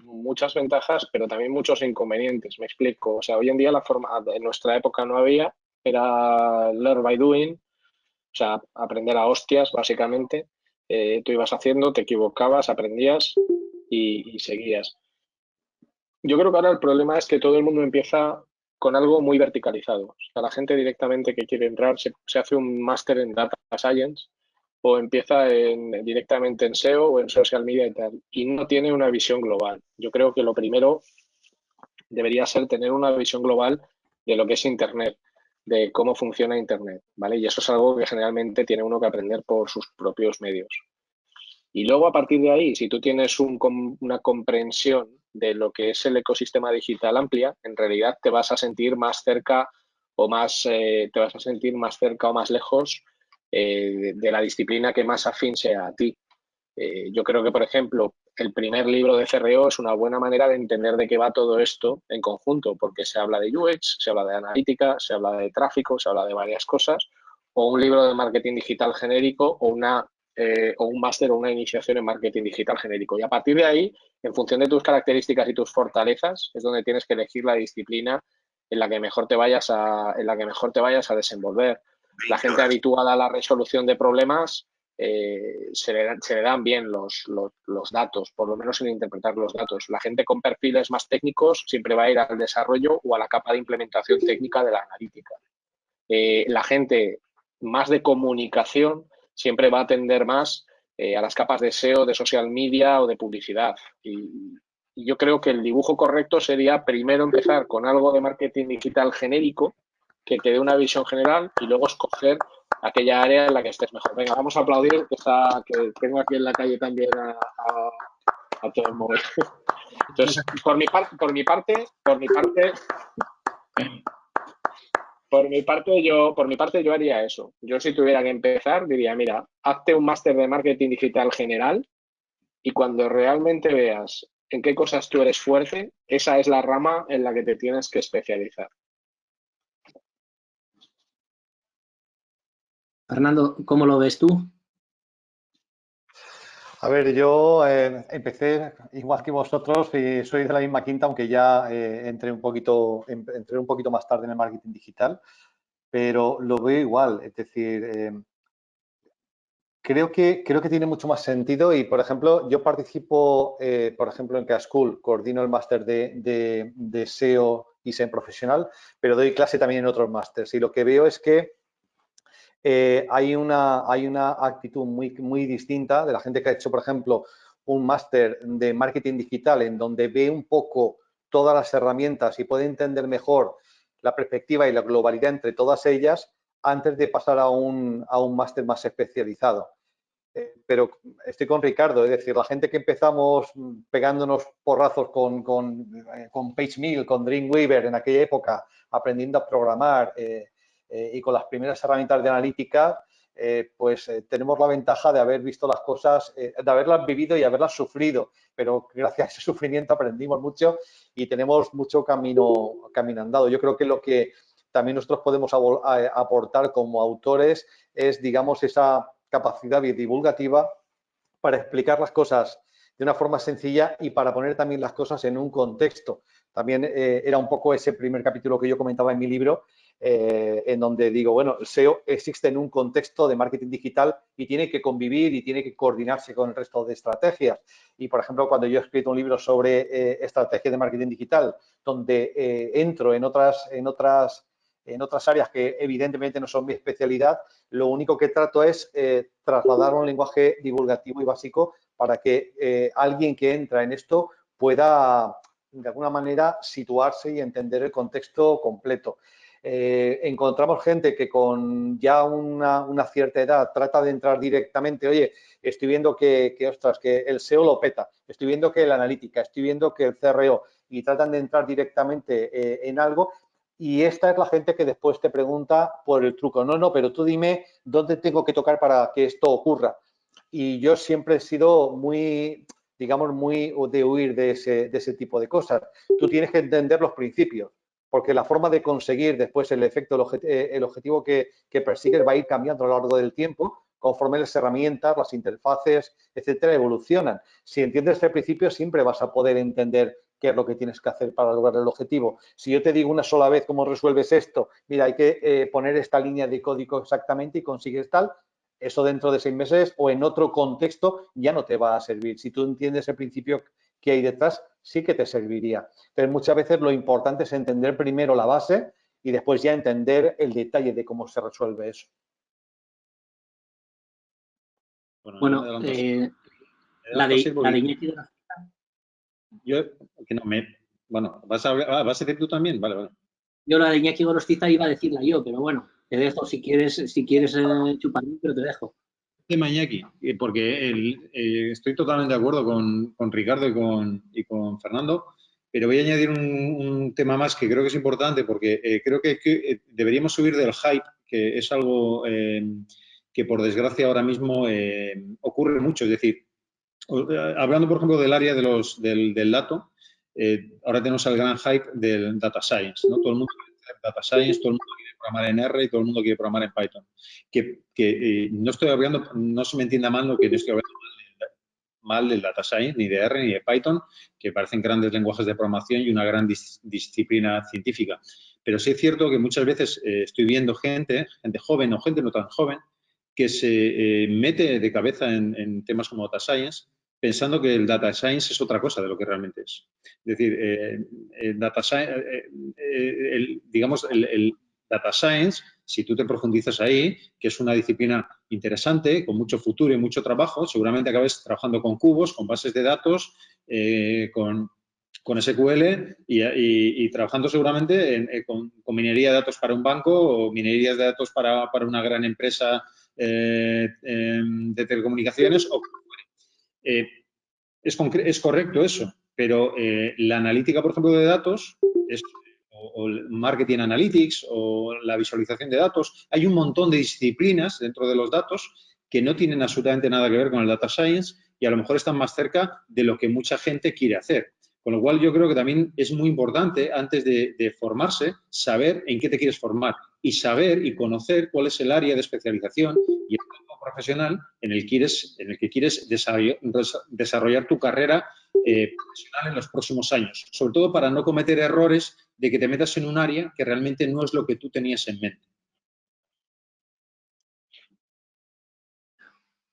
muchas ventajas, pero también muchos inconvenientes. Me explico. O sea, hoy en día en nuestra época no había, era learn by doing, o sea, aprender a hostias, básicamente. Tú ibas haciendo, te equivocabas, aprendías y seguías. Yo creo que ahora el problema es que todo el mundo empieza con algo muy verticalizado. O sea, la gente directamente que quiere entrar se hace un máster en Data Science o empieza directamente en SEO o en social media y tal, y no tiene una visión global. Yo creo que lo primero debería ser tener una visión global de lo que es Internet, de cómo funciona Internet, ¿vale? Y eso es algo que generalmente tiene uno que aprender por sus propios medios. Y luego, a partir de ahí, si tú tienes una comprensión de lo que es el ecosistema digital amplia, en realidad te vas a sentir más cerca o más lejos de la disciplina que más afín sea a ti. Yo creo que, por ejemplo, el primer libro de CRO es una buena manera de entender de qué va todo esto en conjunto, porque se habla de UX, se habla de analítica, se habla de tráfico, se habla de varias cosas, o un libro de marketing digital genérico o un máster o una iniciación en marketing digital genérico. Y a partir de ahí, en función de tus características y tus fortalezas, es donde tienes que elegir la disciplina en la que mejor te vayas a desenvolver. La gente habituada a la resolución de problemas se le dan bien los datos, por lo menos en interpretar los datos. La gente con perfiles más técnicos siempre va a ir al desarrollo o a la capa de implementación técnica de la analítica. La gente más de comunicación siempre va a atender más a las capas de SEO, de social media o de publicidad. Y yo creo que el dibujo correcto sería primero empezar con algo de marketing digital genérico que te dé una visión general y luego escoger aquella área en la que estés mejor. Venga, vamos a aplaudir que tengo aquí en la calle también a todo el mundo. Entonces, por mi parte yo haría eso. Yo si tuviera que empezar diría, mira, hazte un máster de marketing digital general y cuando realmente veas en qué cosas tú eres fuerte, esa es la rama en la que te tienes que especializar. Fernando, ¿cómo lo ves tú? A ver, yo empecé igual que vosotros y soy de la misma quinta, aunque ya entré un poquito más tarde en el marketing digital, pero lo veo igual. Es decir, Creo que tiene mucho más sentido y, por ejemplo, yo participo, por ejemplo, en K-School, coordino el máster de SEO y SEM profesional, pero doy clase también en otros másters y lo que veo es que hay una actitud muy distinta de la gente que ha hecho, por ejemplo, un máster de marketing digital en donde ve un poco todas las herramientas y puede entender mejor la perspectiva y la globalidad entre todas ellas antes de pasar a un máster más especializado. Pero estoy con Ricardo, es decir, la gente que empezamos pegándonos porrazos con PageMill, con Dreamweaver en aquella época, aprendiendo a programar y con las primeras herramientas de analítica, pues tenemos la ventaja de haber visto las cosas, de haberlas vivido y haberlas sufrido, pero gracias a ese sufrimiento aprendimos mucho y tenemos mucho camino andado. Yo creo que lo que también nosotros podemos aportar como autores es, digamos, esa capacidad divulgativa para explicar las cosas de una forma sencilla y para poner también las cosas en un contexto. También era un poco ese primer capítulo que yo comentaba en mi libro, en donde digo, bueno, el SEO existe en un contexto de marketing digital y tiene que convivir y tiene que coordinarse con el resto de estrategias. Y, por ejemplo, cuando yo he escrito un libro sobre estrategia de marketing digital, donde entro en otras áreas que evidentemente no son mi especialidad, lo único que trato es trasladar un lenguaje divulgativo y básico para que alguien que entra en esto pueda, de alguna manera, situarse y entender el contexto completo. Encontramos gente que con ya una cierta edad trata de entrar directamente, oye, estoy viendo que el SEO lo peta, estoy viendo que la analítica, estoy viendo que el CRO, y tratan de entrar directamente en algo. Y esta es la gente que después te pregunta por el truco. No, pero tú dime dónde tengo que tocar para que esto ocurra. Y yo siempre he sido muy, digamos, muy de huir de ese tipo de cosas. Tú tienes que entender los principios, porque la forma de conseguir después el efecto, el objetivo que persigues va a ir cambiando a lo largo del tiempo conforme las herramientas, las interfaces, etcétera, evolucionan. Si entiendes el principio, siempre vas a poder entender qué es lo que tienes que hacer para lograr el objetivo. Si yo te digo una sola vez cómo resuelves esto, mira, hay que poner esta línea de código exactamente y consigues tal, eso dentro de 6 meses o en otro contexto ya no te va a servir. Si tú entiendes el principio que hay detrás, sí que te serviría. Pero muchas veces lo importante es entender primero la base y después ya entender el detalle de cómo se resuelve eso. Bueno, la de Iñaki Gorostita. Yo, que no me... Bueno, ¿vas a decir tú también? Vale. Yo la de Iñaki Gorostita iba a decirla yo, pero bueno, te dejo si quieres chupar, pero te dejo. Tema Iñaki, porque estoy totalmente de acuerdo con Ricardo y con Fernando, pero voy a añadir un tema más que creo que es importante porque creo que deberíamos subir del hype, que es algo que por desgracia ahora mismo ocurre mucho. Es decir, hablando por ejemplo del área del dato, ahora tenemos el gran hype del data science, ¿no? Todo el mundo quiere hacer data science, todo el mundo quiere programar en R y todo el mundo quiere programar en Python. No estoy hablando, no se me entienda mal lo que no estoy hablando mal del data science, ni de R ni de Python, que parecen grandes lenguajes de programación y una gran disciplina científica. Pero sí es cierto que muchas veces estoy viendo gente joven o gente no tan joven, que se mete de cabeza en temas como data science, pensando que el data science es otra cosa de lo que realmente es. Es decir, el data science, si tú te profundizas ahí, que es una disciplina interesante, con mucho futuro y mucho trabajo, seguramente acabes trabajando con cubos, con bases de datos, con SQL y trabajando seguramente con minería de datos para un banco o minería de datos para una gran empresa de telecomunicaciones. Es correcto eso, pero la analítica, por ejemplo, de datos o el marketing analytics o la visualización de datos, hay un montón de disciplinas dentro de los datos que no tienen absolutamente nada que ver con el data science y a lo mejor están más cerca de lo que mucha gente quiere hacer. Con lo cual, yo creo que también es muy importante, antes de formarse, saber en qué te quieres formar y saber y conocer cuál es el área de especialización y el campo profesional en el que quieres desarrollar tu carrera profesional en los próximos años. Sobre todo para no cometer errores de que te metas en un área que realmente no es lo que tú tenías en mente.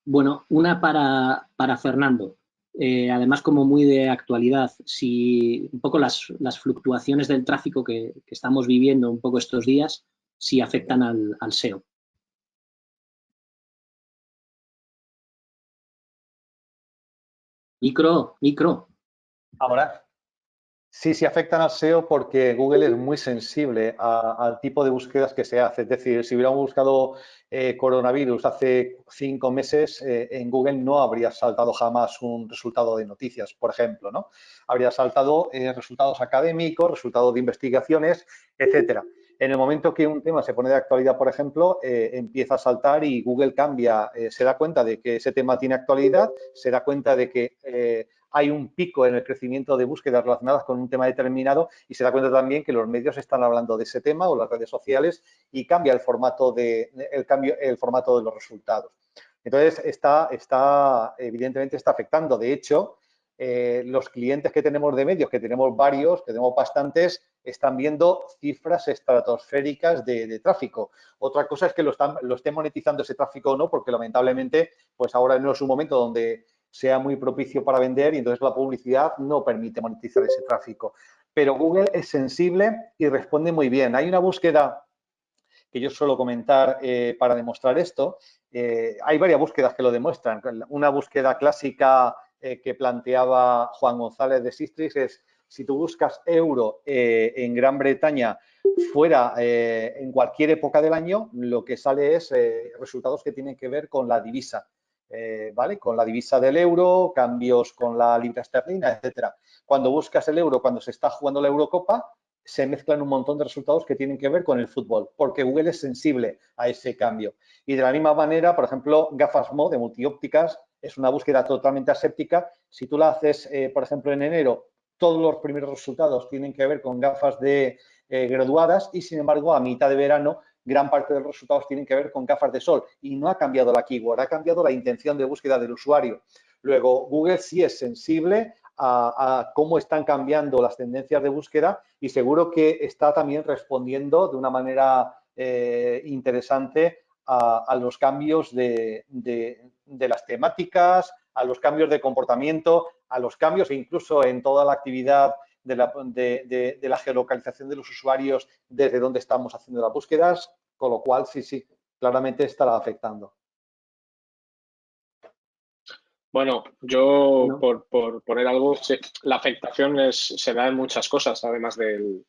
Bueno, una para Fernando. Además, como muy de actualidad, si un poco las fluctuaciones del tráfico que estamos viviendo un poco estos días, si afectan al SEO. Micro. Ahora, sí afectan al SEO porque Google es muy sensible al tipo de búsquedas que se hace. Es decir, si hubiéramos buscado coronavirus hace 5 meses, en Google no habría saltado jamás un resultado de noticias, por ejemplo, ¿no? Habría saltado resultados académicos, resultados de investigaciones, etcétera. En el momento que un tema se pone de actualidad, por ejemplo, empieza a saltar y Google cambia, se da cuenta de que ese tema tiene actualidad, se da cuenta de que hay un pico en el crecimiento de búsquedas relacionadas con un tema determinado y se da cuenta también que los medios están hablando de ese tema o las redes sociales y cambia el formato de los resultados. Entonces, evidentemente está afectando. De hecho, los clientes que tenemos de medios, que tenemos varios, que tenemos bastantes, están viendo cifras estratosféricas de tráfico. Otra cosa es que lo esté monetizando ese tráfico o no, porque lamentablemente, pues ahora no es un momento donde sea muy propicio para vender y entonces la publicidad no permite monetizar ese tráfico. Pero Google es sensible y responde muy bien. Hay una búsqueda que yo suelo comentar para demostrar esto. Hay varias búsquedas que lo demuestran. Una búsqueda clásica que planteaba Juan González de Sistrix es si tú buscas euro en Gran Bretaña fuera en cualquier época del año, lo que sale es resultados que tienen que ver con la divisa. ¿Vale? Con la divisa del euro, cambios con la libra esterlina, etcétera. Cuando buscas el euro, cuando se está jugando la Eurocopa, se mezclan un montón de resultados que tienen que ver con el fútbol, porque Google es sensible a ese cambio. Y de la misma manera, por ejemplo, GAFASMO de multiópticas es una búsqueda totalmente aséptica. Si tú la haces, por ejemplo, en enero, todos los primeros resultados tienen que ver con gafas de graduadas y, sin embargo, a mitad de verano gran parte de los resultados tienen que ver con gafas de sol y no ha cambiado la keyword, ha cambiado la intención de búsqueda del usuario. Luego, Google sí es sensible a cómo están cambiando las tendencias de búsqueda y seguro que está también respondiendo de una manera interesante a los cambios de las temáticas, a los cambios de comportamiento, a los cambios incluso en toda la actividad de la geolocalización de los usuarios desde donde estamos haciendo las búsquedas, con lo cual sí, claramente estará afectando. Bueno, yo por poner algo, sí, la afectación se da en muchas cosas, además de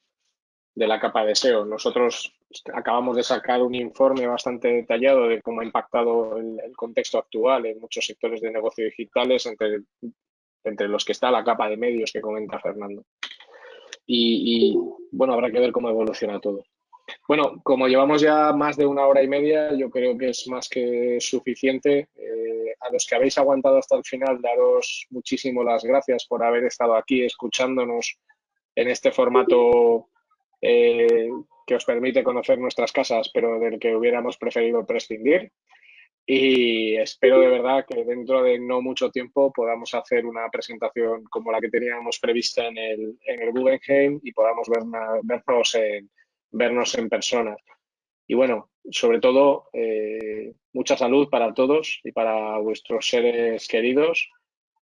la capa de SEO. Nosotros acabamos de sacar un informe bastante detallado de cómo ha impactado el contexto actual en muchos sectores de negocio digitales, entre los que está la capa de medios que comenta Fernando. Y bueno, habrá que ver cómo evoluciona todo. Bueno, como llevamos ya más de 1 hora y media, yo creo que es más que suficiente. A los que habéis aguantado hasta el final, daros muchísimo las gracias por haber estado aquí escuchándonos en este formato que os permite conocer nuestras casas, pero del que hubiéramos preferido prescindir. Y espero de verdad que dentro de no mucho tiempo podamos hacer una presentación como la que teníamos prevista en el Guggenheim y podamos vernos en persona. Y bueno, sobre todo, mucha salud para todos y para vuestros seres queridos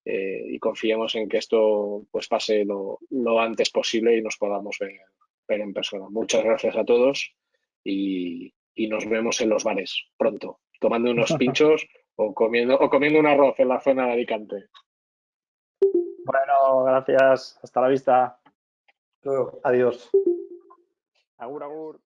y confiemos en que esto pues pase lo antes posible y nos podamos ver en persona. Muchas gracias a todos y nos vemos en los bares pronto, tomando unos pinchos o comiendo un arroz en la zona de Alicante. Bueno, gracias. Hasta la vista. Adiós. Agur, agur.